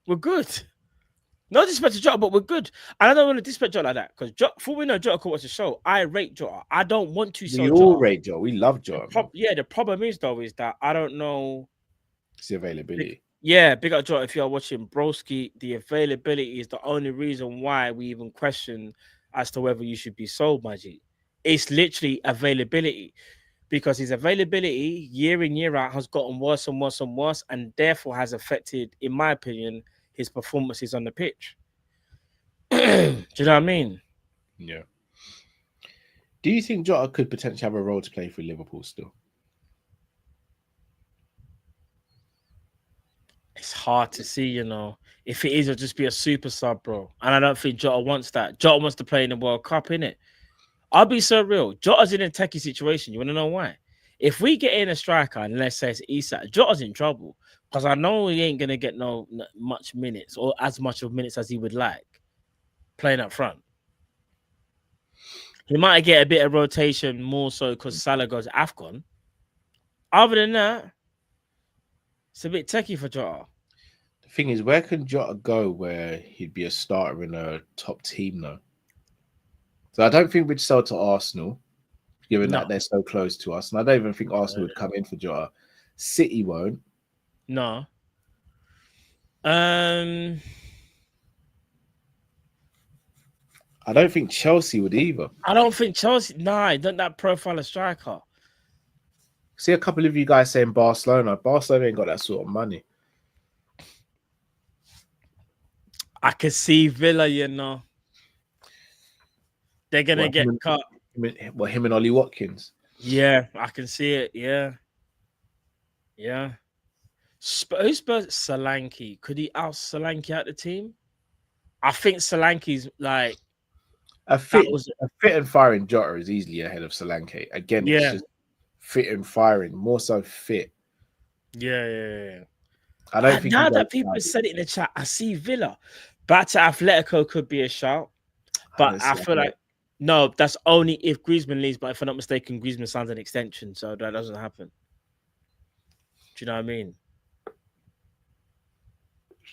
We're good. No disrespect to Jota, but we're good. And I don't want to disrespect Jota like that because before we know Jota could watch the show, I rate Jota. I don't want to sell Jota. We all rate Jota. We love Jota. The problem is though is that I don't know the availability. Big up Jota if you're watching Broski. The availability is the only reason why we even question as to whether you should be sold, my G. It's literally availability. Because his availability year in, year out has gotten worse and worse and worse, and therefore has affected, in my opinion, his performances on the pitch. Do you know what I mean? Yeah. Do you think Jota could potentially have a role to play for Liverpool still? It's hard to see, you know. If it is, it'll just be a super sub, bro. And I don't think Jota wants that. Jota wants to play in the World Cup, innit? I'll be so real. Jota's in a techie situation. You want to know why? If we get in a striker and let's say it's Isak, Jota's in trouble because I know he ain't gonna get no much minutes or as much of minutes as he would like playing up front. He might get a bit of rotation more so because Salah goes AFCON. Other than that, it's a bit techie for Jota. The thing is, where can Jota go where he'd be a starter in a top team though? So I don't think we'd sell to Arsenal, given that they're so close to us. And I don't even think Arsenal would come in for Jota. City won't. No. I don't think Chelsea would either. I don't think Chelsea. Nah, don't that profile a striker. See a couple of you guys saying Barcelona. Barcelona ain't got that sort of money. I can see Villa, you know. They're gonna get cut. Him and Ollie Watkins. Yeah, I can see it. Yeah. Who's Spurs? Solanke. Could he out Solanke out the team? I think Solanke's like A that fit, was a fit and firing Jota is easily ahead of Solanke. Again, it's yeah, just fit and firing, more so fit. yeah. I don't think he Now goes that people have down. said it in the chat, I see Villa. Back to Atletico could be a shout, I but don't I see feel like no, that's only if Griezmann leaves. But if I'm not mistaken, Griezmann signs an extension, so that doesn't happen. Do you know what I mean?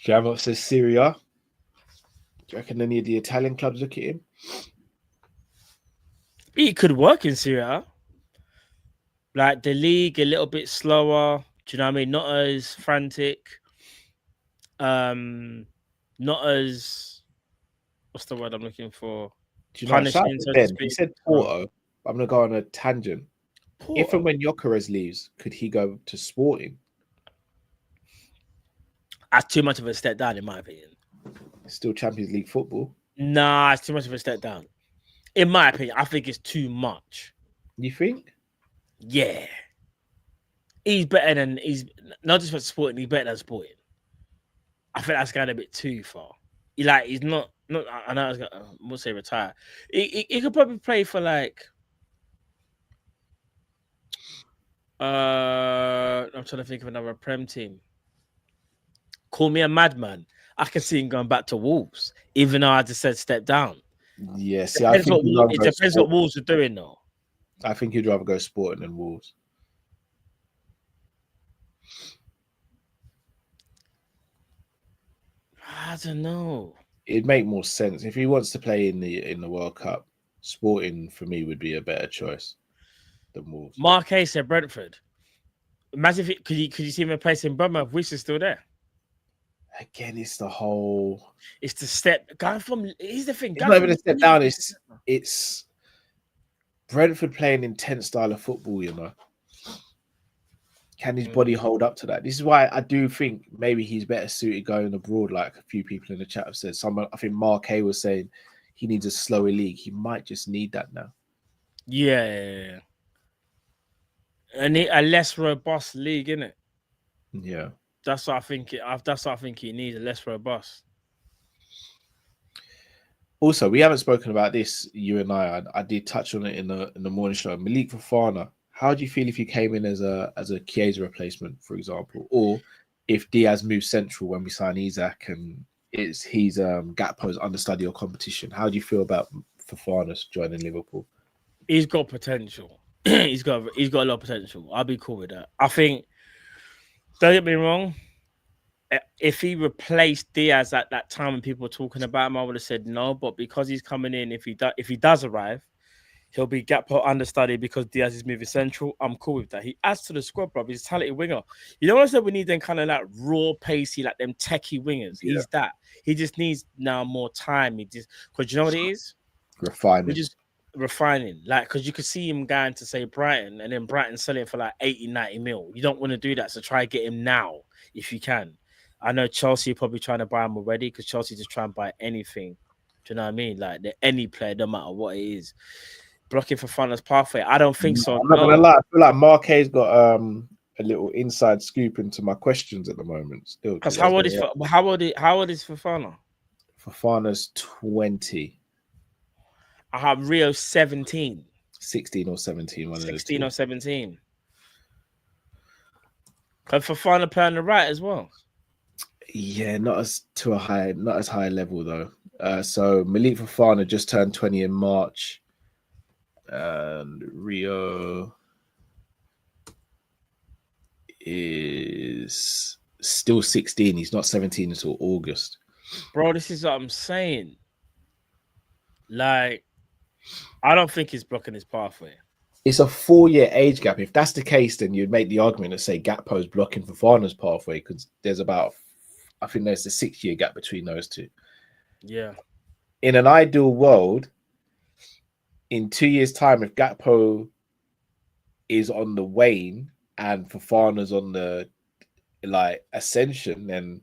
Javo says Syria. Do you reckon any of the Italian clubs look at him? He could work in Serie A. Like the league, a little bit slower. Do you know what I mean? Not as frantic. Not as what's the word I'm looking for? Do you know? Shout out Punishing, to so to Ben. He speak. said Porto. I'm gonna go on a tangent. If and Porto. when Gyökeres leaves, could he go to Sporting? That's too much of a step down, in my opinion. Still Champions League football. Nah, it's too much of a step down. In my opinion, I think it's too much. You think? Yeah. He's better than he's not just for Sporting, he's better than Sporting. I think that's going a bit too far. He's not I know I was gonna we'll say retire. He could probably play for like I'm trying to think of another Prem team. Call me a madman. I can see him going back to Wolves, even though I just said step down. Yeah. See, I think It depends what Wolves are doing, though. I think he'd rather go Sporting than Wolves. I don't know. It'd make more sense if he wants to play in the World Cup. Sporting for me would be a better choice than Wolves. Mark Hay said Brentford. Imagine if could you see him replacing Burma if Wish is still there? Again, it's the whole. It's the step going from. Here's the thing. It's not even a step down. It's Brentford playing intense style of football. You know, can his body hold up to that? This is why I do think maybe he's better suited going abroad. Like a few people in the chat have said. I think Mark Hay was saying he needs a slower league. He might just need that now. Yeah. And a less robust league, innit? Yeah. That's what I think. That's what I think he needs, a less robust. Also, we haven't spoken about this. You and I did touch on it in the morning show. Malik Fofana. How do you feel if he came in as a Chiesa replacement, for example, or if Diaz moves central when we sign Isaac and he's Gakpo's understudy or competition? How do you feel about Fofana joining Liverpool? He's got potential. he's got a lot of potential. I'll be cool with that. I think. Don't get me wrong. If he replaced Diaz at that time when people were talking about him, I would have said no. But because he's coming in, if he does arrive, he'll be Gakpo understudy because Diaz is moving central. I'm cool with that. He adds to the squad, bro. He's a talented winger. You know what I said? We need them kind of like raw, pacey, like them techie wingers. Yeah. He's that. He just needs now more time. Because you know what it is? Refining. Like, because you could see him going to say Brighton and then Brighton selling for like 80, 90 mil. You don't want to do that. So try to get him now if you can. I know Chelsea are probably trying to buy him already because Chelsea just try and buy anything. Do you know what I mean? Like any player, no matter what it is. Blocking for Fofana's pathway. I don't think so. I'm not gonna lie. I feel like Marquez's got a little inside scoop into my questions at the moment. Still, because how old is Fofana? Fofana's 20. I have Rio 17. 16 or 17. 16 or 17. And Fofana play on the right as well. Yeah, not as high level though. So Malik Fofana just turned 20 in March. And Rio is still 16. He's not 17 until August. Bro, this is what I'm saying. Like, I don't think he's blocking his pathway. It's a 4-year age gap. If that's the case, then you'd make the argument to say Gakpo's blocking Fofana's pathway because there's a 6-year gap between those two. Yeah. In an ideal world, in 2 years' time, if Gakpo is on the wane and Fofana's on the ascension, then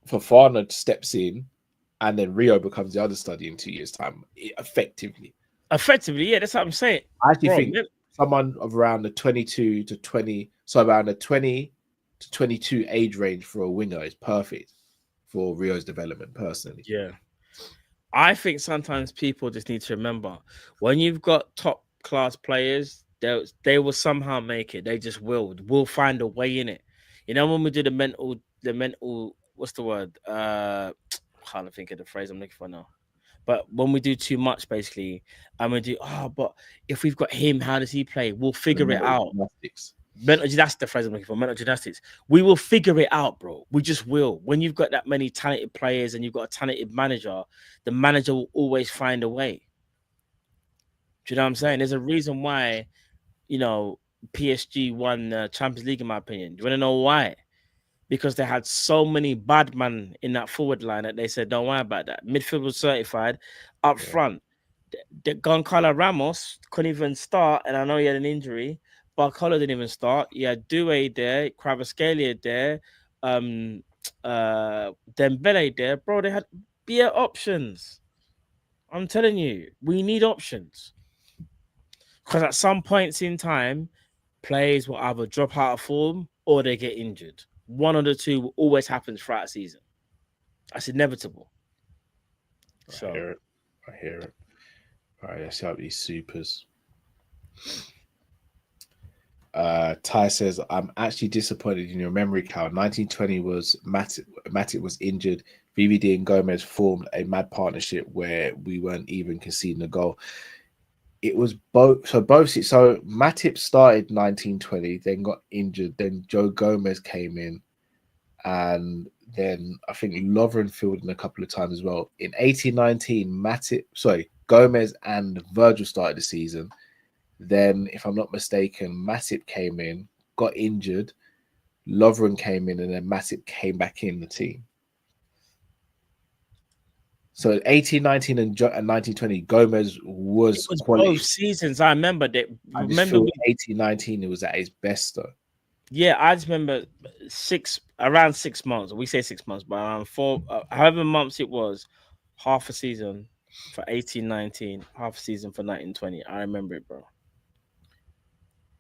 Fofana steps in and then Rio becomes the understudy in 2 years' time. Effectively, yeah, that's what I'm saying. I actually think someone of around the 22 to 20, so around the 20 to 22 age range for a winger is perfect for Rio's development, personally. Yeah. I think sometimes people just need to remember when you've got top class players, they will somehow make it. They just will. We'll find a way in it. You know, when we do the mental, what's the word? Can't think of the phrase I'm looking for now. But when we do too much, basically, and we do, but if we've got him, how does he play? We'll figure it out. That's the phrase I'm looking for. Mental gymnastics. We will figure it out, bro. We just will. When you've got that many talented players and you've got a talented manager, the manager will always find a way. Do you know what I'm saying? There's a reason why, PSG won the Champions League, in my opinion. Do you want to know why? Because they had so many bad men in that forward line that they said, don't worry about that. Midfield was certified. Up front, Goncalo Ramos couldn't even start, and I know he had an injury. Barcola didn't even start. You had Doué there, Kvaratskhelia there, Dembele there. Bro, they had beer options. I'm telling you, we need options. Because at some points in time, players will either drop out of form or they get injured. One of the two will always happen throughout a season. That's inevitable. I hear it. All right, let's see out these supers. Ty says, I'm actually disappointed in your memory, Cal. 1920 was Matip was injured. VVD and Gomez formed a mad partnership where we weren't even conceding a goal. It was both. So Matip started 1920, then got injured. Then Joe Gomez came in, and then I think Lovren filled in a couple of times as well. In 18-19, Gomez and Virgil started the season. Then, if I'm not mistaken, Matip came in, got injured. Lovren came in, and then Matip came back in the team. So 18-19 and 19-20, Gomez was quality. Both seasons, I remember that. I just feel 18-19, it was at his best, though. Yeah, I just remember around 6 months. We say 6 months, but around 4, however months it was, half a season for 18-19, half a season for 19-20. I remember it, bro.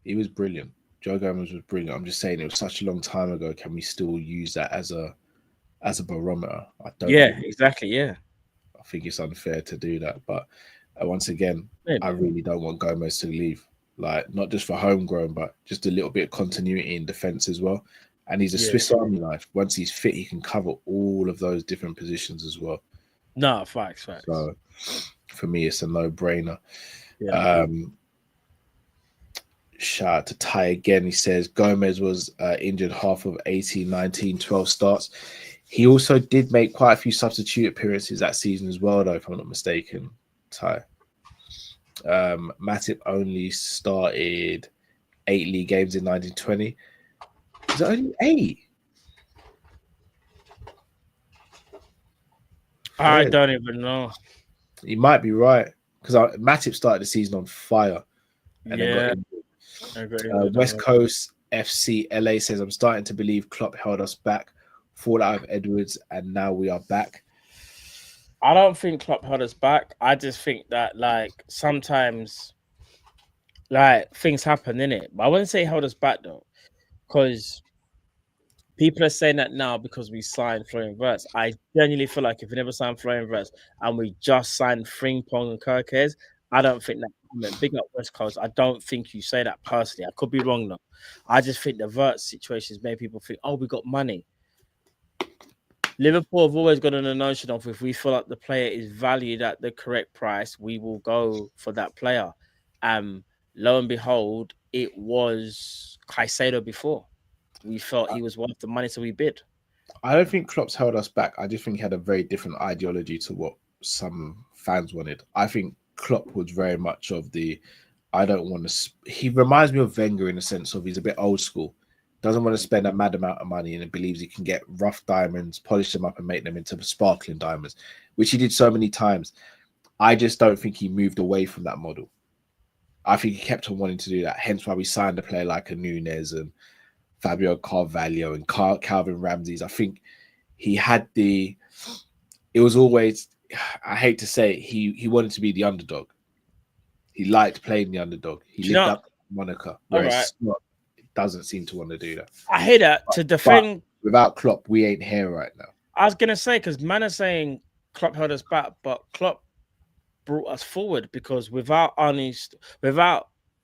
He was brilliant. Joe Gomez was brilliant. I'm just saying it was such a long time ago. Can we still use that as a barometer? I don't. Yeah, exactly. Yeah. I think it's unfair to do that, but once again, I really don't want Gomez to leave. Like, not just for homegrown, but just a little bit of continuity in defense as well. And he's a Swiss Army knife. Once he's fit, he can cover all of those different positions as well. No, facts. So for me, it's a no-brainer. Yeah. Shout out to Ty again. He says Gomez was injured half of 18, 19, 12 starts. He also did make quite a few substitute appearances that season as well, though, if I'm not mistaken, Ty. Matip only started 8 league games in 1920. Is it only 8? I don't even know. You might be right, because Matip started the season on fire. And then got West Coast FC LA says, I'm starting to believe Klopp held us back, fall out of Edwards, and now we are back. I don't think Klopp held us back. I just think that, like, sometimes, like, things happen, innit? But I wouldn't say held us back, though, because people are saying that now because we signed Florian Wirtz. I genuinely feel like if we never signed Florian Wirtz and we just signed Frimpong and Kirkes, I don't think that. Big up West Coast. I don't think you say that personally. I could be wrong, though. I just think the Wirtz situations made people think, we got money. Liverpool have always got a notion of if we feel like the player is valued at the correct price, we will go for that player. Lo and behold, it was Caicedo before. We felt he was worth the money, so we bid. I don't think Klopp's held us back. I just think he had a very different ideology to what some fans wanted. I think Klopp was very much of the, I don't want to. He reminds me of Wenger in the sense of he's a bit old school. Doesn't want to spend a mad amount of money and believes he can get rough diamonds, polish them up and make them into sparkling diamonds, which he did so many times. I just don't think he moved away from that model. I think he kept on wanting to do that. Hence why we signed a player like a Nunes and Fabio Carvalho and Calvin Ramsey. I think he had it was always, I hate to say it, he wanted to be the underdog. He liked playing the underdog. He lived up to moniker. Whereas doesn't seem to want to do that. I hear that. To defend, without Klopp, we ain't here right now. I was gonna say, because man are saying Klopp held us back, but Klopp brought us forward, because without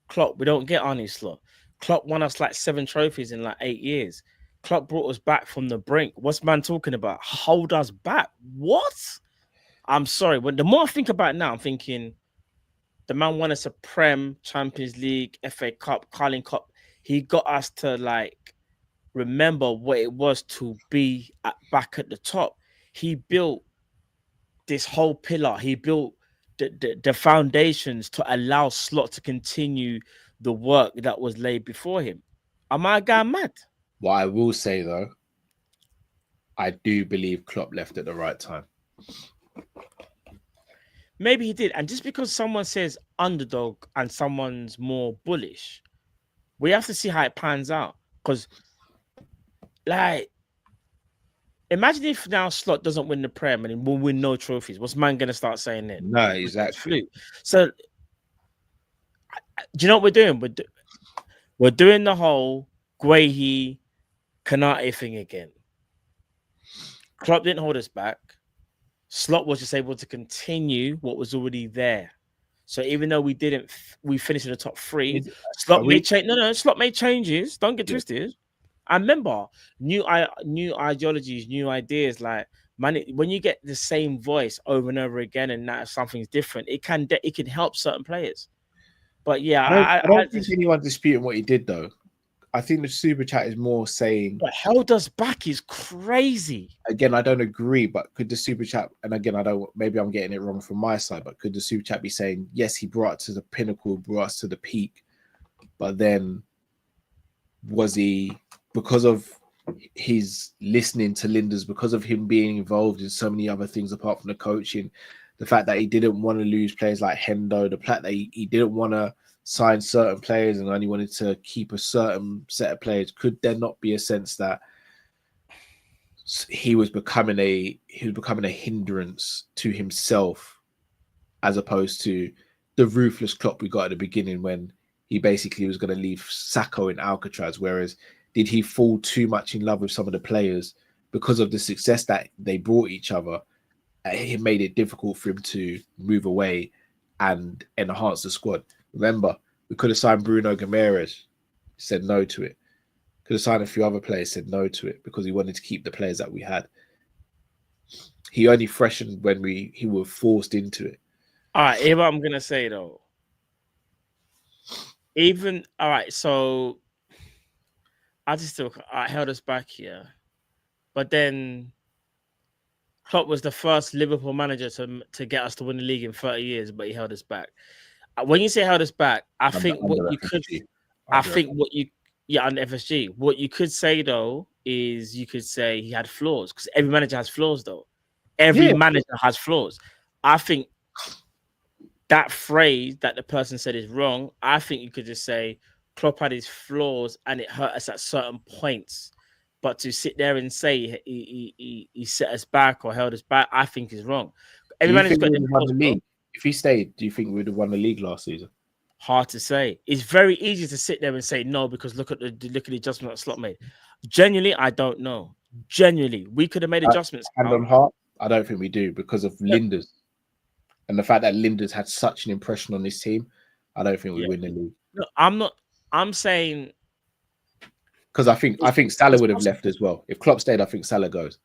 Klopp, we don't get Arne Slot. Klopp won us like 7 trophies in like 8 years. Klopp brought us back from the brink. What's man talking about? Hold us back? What? I'm sorry. When the more I think about it now, I'm thinking the man won us a Prem, Champions League, FA Cup, Carling Cup. He got us to like remember what it was to be back at the top. He built this whole pillar. He built the foundations to allow Slot to continue the work that was laid before him. Am I going mad? What I will say though, I do believe Klopp left at the right time. Maybe he did. And just because someone says underdog and someone's more bullish, we have to see how it pans out. Because, like, imagine if now Slot doesn't win the Prem and we'll win no trophies. What's man going to start saying then? No, exactly. So, do you know what we're doing? We're doing the whole Guehi, Konate thing again. Klopp didn't hold us back. Slot was just able to continue what was already there. So even though we finished in the top 3. Slot made change. No, Slot made changes. Don't get twisted. I remember new ideologies, new ideas. Like, man, when you get the same voice over and over again, and that something's different, it can help certain players. But yeah, I don't think anyone's disputing what he did though. I think the super chat is more saying, but held us back is crazy. Again, I don't agree, but could the super chat, and again, maybe I'm getting it wrong from my side, but could the super chat be saying, yes, he brought us to the pinnacle, brought us to the peak, but then was he, because of his listening to Linders, because of him being involved in so many other things apart from the coaching, the fact that he didn't want to lose players like Hendo, the fact that he didn't want to sign certain players and only wanted to keep a certain set of players, could there not be a sense that he was becoming a hindrance to himself, as opposed to the ruthless Klopp we got at the beginning when he basically was going to leave Sacco in Alcatraz? Whereas, did he fall too much in love with some of the players because of the success that they brought each other? It made it difficult for him to move away and enhance the squad. Remember, we could have signed Bruno Guimaraes, said no to it. Could have signed a few other players, said no to it because he wanted to keep the players that we had. He only freshened when he was forced into it. All right, here's what I'm gonna say though. All right, so I held us back here, but then Klopp was the first Liverpool manager to get us to win the league in 30 years, but he held us back. When you say held us back, I think what you could, on FSG, what you could say though is you could say he had flaws, because every manager has flaws though. Every manager has flaws. I think that phrase that the person said is wrong. I think you could just say Klopp had his flaws and it hurt us at certain points. But to sit there and say he set us back or held us back, I think is wrong. Everybody's got the league. If he stayed, do you think we would have won the league last season? Hard to say. It's very easy to sit there and say no because look at the adjustment that Slot made. Genuinely, I don't know. Genuinely, we could have made adjustments. Hand on heart, I don't think we do because of Linders and the fact that Linders had such an impression on this team. I don't think we win the league. No, I'm not. I'm saying because I think Salah would have left as well. If Klopp stayed, I think Salah goes.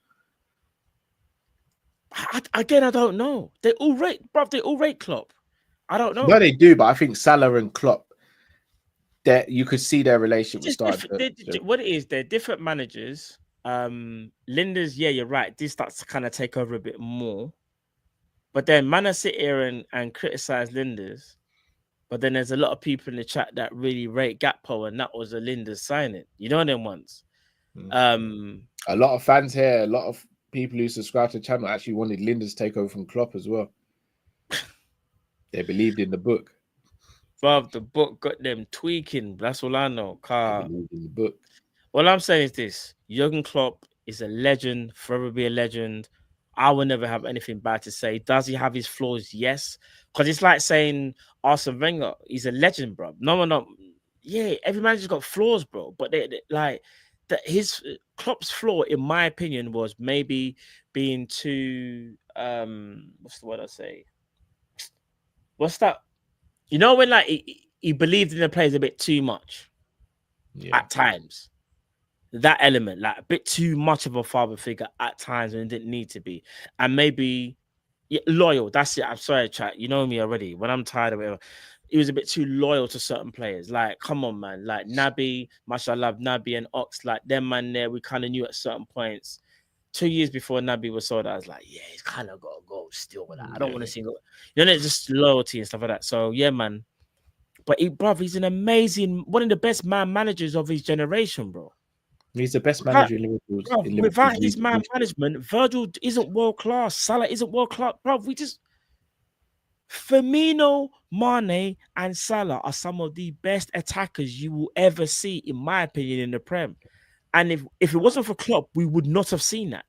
Again, I don't know. They all rate Klopp. I don't know. No, they do, but I think Salah and Klopp, that you could see their relationship start. What it is, they're different managers. Linders, yeah, you're right. This starts to kind of take over a bit more. But then man, I sit here and criticize Linders. But then there's a lot of people in the chat that really rate Gakpo, and that was a Linders signing. You know them ones. A lot of fans here, a lot of people who subscribe to the channel actually wanted Linders to take over from Klopp as well. They believed in the book. Bruv, the book got them tweaking. That's all I know. They believed in the book. All I'm saying is this: Jurgen Klopp is a legend, forever be a legend. I will never have anything bad to say. Does he have his flaws? Yes. Because it's like saying Arsene Wenger, he's a legend, bro. No, yeah, every manager's got flaws, bro. But they like that. His Klopp's flaw, in my opinion, was maybe being too what's the word I say? What's that? You know when like he believed in the players a bit too much at times. That element, like a bit too much of a father figure at times when it didn't need to be, and maybe loyal. That's it. I'm sorry, chat. You know me already. When I'm tired of it, he was a bit too loyal to certain players. Like, come on, man. Like Naby, mashallah, Naby and Ox, like them man there. We kind of knew at certain points. 2 years before Naby was sold, I was like, yeah, he's kind of got to go still with that. I don't want to see, it's just loyalty and stuff like that. So yeah, man. But he's an amazing, one of the best managers of his generation, bro. He's the best manager in Liverpool. Without his management, Virgil isn't world class. Salah isn't world class, bro. Firmino, Mane, and Salah are some of the best attackers you will ever see, in my opinion, in the Prem. And if it wasn't for Klopp, we would not have seen that.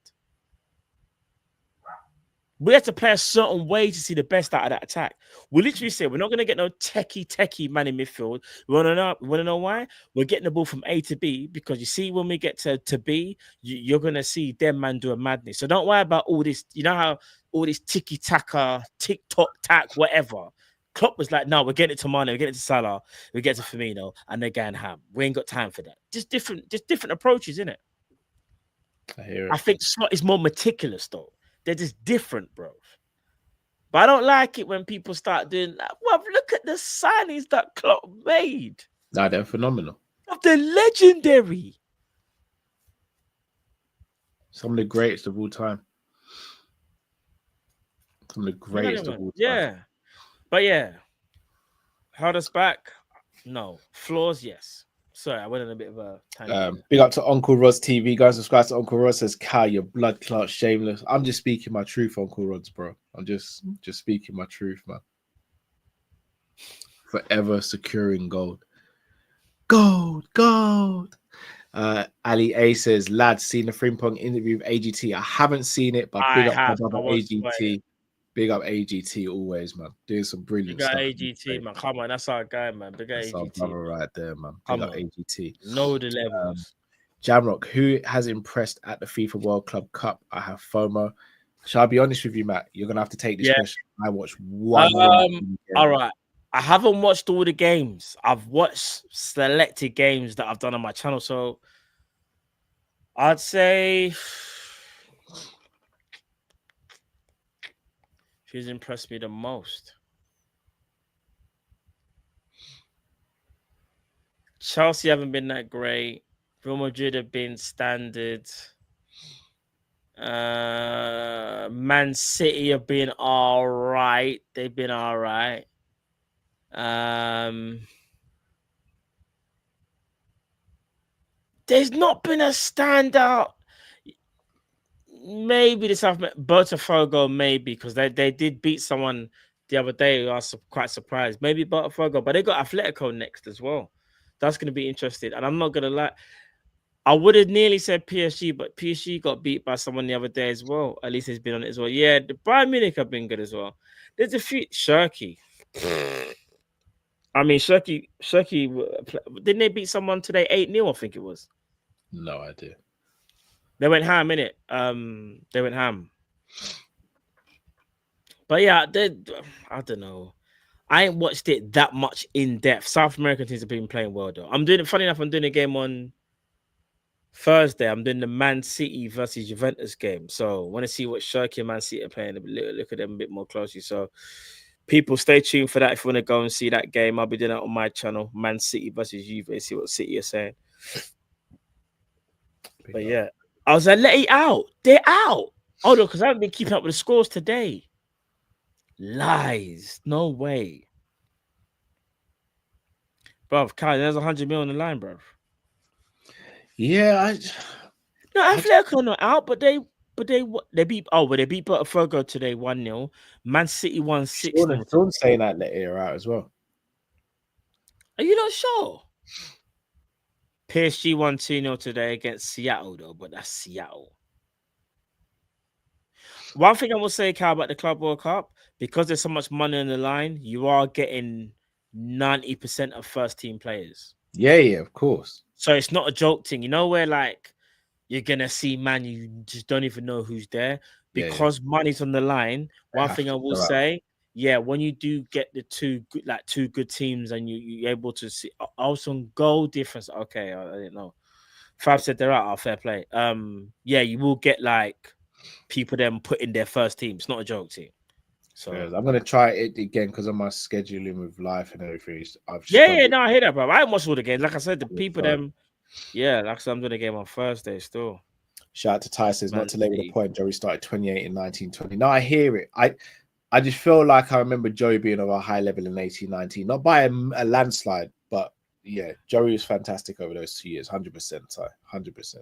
We had to play a certain way to see the best out of that attack. We literally said we're not going to get no techie man in midfield. We want to know why? We're getting the ball from A to B, because you see when we get to B, you're going to see them man do a madness. So don't worry about all this. You know how all this tiki-taka, tick-tock-tack, whatever. Klopp was like, no, we're getting it to Mane, we're getting it to Salah, we get to Firmino, and they're going ham. We ain't got time for that. Just different approaches, innit? I hear it. I think Slot is more meticulous, though. They're just different, bro. But I don't like it when people start doing that. Well, look at the signings that Klopp made. Nah, they're phenomenal. They're legendary. Some of the greatest of all time. Some of the greatest of all time. Yeah. But yeah. Held us back? No. Flaws? Yes. Sorry, I went on a bit of a tangent. Big up to Uncle Rod's TV. Guys, subscribe to Uncle Rod. Says, Cal, you're blood clot shameless. I'm just speaking my truth, Uncle Rod's, bro. I'm just speaking my truth, man. Forever securing gold. Gold. Ali A says, lads, seen the Frimpong interview with AGT. I haven't seen it, but big up my brother AGT. Big up AGT always, man. Doing some brilliant stuff. AGT, man. Come on, that's our guy, man. Big up AGT. Right there, man. Big up AGT. Know the levels. Jamrock, who has impressed at the FIFA World Club Cup? I have FOMO. Shall I be honest with you, Matt? You're gonna have to take this question. I watched one. All right. I haven't watched all the games. I've watched selected games that I've done on my channel. So I'd say who's impressed me the most? Chelsea haven't been that great. Real Madrid have been standard. Man City have been all right. They've been all right. There's not been a standout. Maybe this half Botafogo, maybe, because they did beat someone the other day. I was quite surprised. Maybe Botafogo, but they got Atletico next as well. That's going to be interesting. And I'm not going to lie. I would have nearly said PSG, but PSG got beat by someone the other day as well. At least he's been on it as well. Yeah, the Bayern Munich have been good as well. There's a few. Shirky. I mean, Shirky, didn't they beat someone today 8-0, I think it was? No idea. They went ham, innit? They went ham. But yeah, I don't know. I ain't watched it that much in depth. South American teams have been playing well, though. Funny enough, I'm doing a game on Thursday. I'm doing the Man City versus Juventus game. So I want to see what Shirky and Man City are playing. Look at them a bit more closely. So people, stay tuned for that. If you want to go and see that game, I'll be doing that on my channel, Man City versus Juve. See what City are saying. But yeah, I was like, let it out. They're out. Oh no, because I haven't been keeping up with the scores today. Lies. No way. Bruv, Kai, there's 100 million on the line, bruv. Yeah, Atletico not out, but they beat Botafogo today 1-0. Man City won 6-0. Sean saying that they're out as well. Are you not sure? PSG won 2-0 today against Seattle, though, but that's Seattle. One thing I will say, Cal, about the Club World Cup, because there's so much money on the line, you are getting 90% of first team players. Yeah, yeah, of course. So it's not a joke thing, you know, where like you're gonna see man, you just don't even know who's there Yeah, yeah. because money's on the line. They One have thing to I will go out. say, yeah, when you do get the two good teams and you're able to see also on goal difference. Okay, I didn't know. Fab said they're out. Fair play. Yeah, you will get like people them put in their first team. It's not a joke team. So I'm gonna try it again because of my scheduling with life and everything. I've yeah, struggled. no, I hear that, bro. I haven't watched all the games. Like I said, the people So, them, yeah, like I said, I'm doing a game on Thursday still. shout out to Ty says not Man to labor the City. point. Joey started 28 in 1920. No, I hear it. I just feel like I remember Joey being of a high level in 1819, not by a landslide, but yeah, Joey was fantastic over those 2 years. 100%, Ty. 100%.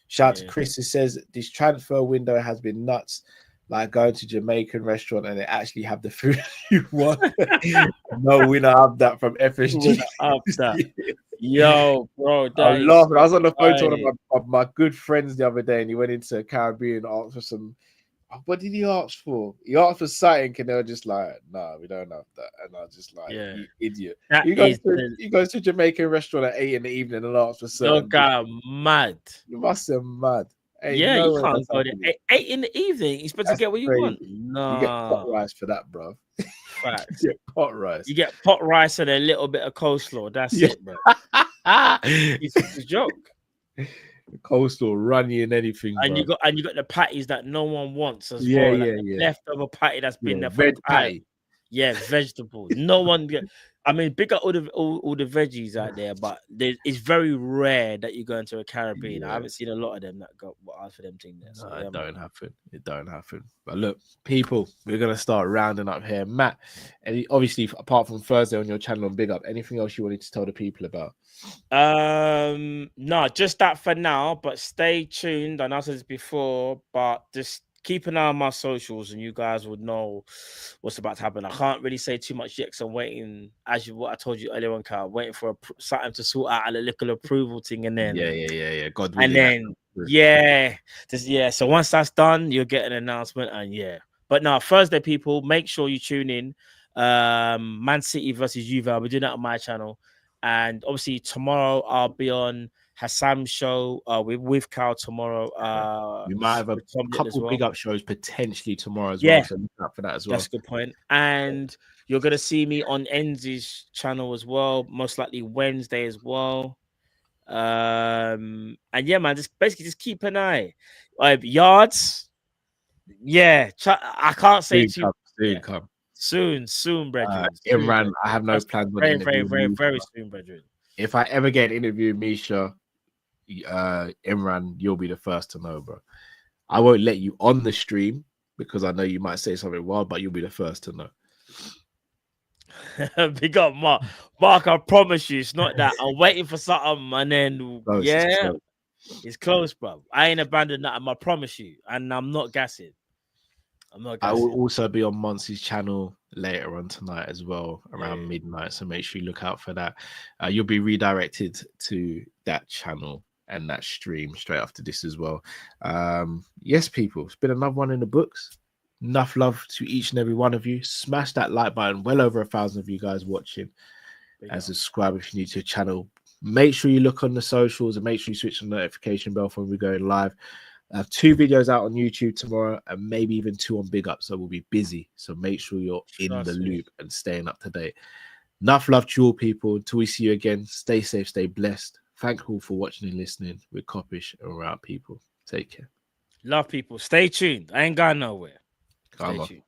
Shout out to Yeah. Chris who says this transfer window has been nuts. Like going to Jamaican restaurant and they actually have the food you want. No winner of that from FSG. Up that. Yo, bro, I that was is laughing. I was on the phone to one funny. of my good friends the other day, and he went into Caribbean and asked for some. What did he ask for? He asked for something, and they were just like, "Nah, we don't have that." And I was just like, Yeah, "You idiot! that You is the goes to a Jamaican restaurant at 8 in the evening and asks for your certain. guy mad. You must have mad. Hey, Yeah, you no way can't that's go there. happening. Eight in the evening. You're supposed to That's get what you want. crazy. You get pot No, rice for that, bro. facts. You get pot rice. You get pot rice and a little bit of coleslaw. That's Yeah. it, bro. It's a joke. Coastal run you in anything, And bro. you got the patties that no one wants as Yeah, well. Like yeah, the yeah. leftover patty that's been Yeah, there for veg time. patty. Yeah, vegetables. No one get. I mean, big up all the veggies out there, but it's very rare that you go into a Caribbean. I Yeah. haven't seen a lot of them that got asked for them thing there. So No, yeah, it man. don't happen. It don't happen. But look, people, we're gonna start rounding up here. Matt, and obviously, apart from Thursday on your channel on Big Up, anything else you wanted to tell the people about? No, just that for now. But stay tuned. I know I said this before, but just keep an eye on my socials, and you guys would know what's about to happen. I can't really say too much yet because I'm waiting, what I told you earlier on, Carl, waiting for something to sort out a little approval thing, and then Yeah. God and willing. then so once that's done, you'll get an announcement, and yeah. But now Thursday, people, make sure you tune in. Man City versus Juve. I'll be doing that on my channel, and obviously tomorrow I'll be on Hassam's show with Carl tomorrow. We might have a with Tom Little as couple well. Big Up shows potentially tomorrow as Yeah. well. So look out for that as well. That's a good point. And you're gonna see me on Enzi's channel as well, most likely Wednesday as well. And yeah, man, just basically just keep an eye. Yards, yeah. I can't say too. Soon, brethren. Imran, I have no plans on very interviewing soon, brethren. If I ever get an interview, Misha, Imran, you'll be the first to know, bro. I won't let you on the stream because I know you might say something wild, but you'll be the first to know. Big up, Mark. Mark, I promise you, it's not that. I'm waiting for something, and then it's close, bro. I ain't abandoned that. I promise you, and I'm not gassing. I will also be on Monty's channel later on tonight as well, around midnight. So make sure you look out for that. You'll be redirected to that channel and that stream straight after this as well. Yes, people, it's been another one in the books. Enough love to each and every one of you. Smash that like button. Well over 1,000 of you guys watching. And subscribe if you're new to the channel. Make sure you look on the socials and make sure you switch on the notification bell for when we're going live. I have 2 videos out on YouTube tomorrow and maybe even 2 on Big Up. So we'll be busy. So make sure you're in the loop and staying up to date. Enough love to you all, people. Until we see you again, stay safe, stay blessed. Thank you all for watching and listening. We're Kop-Ish and we're out, people. Take care. Love, people. Stay tuned. I ain't going nowhere. Come Stay on. tuned.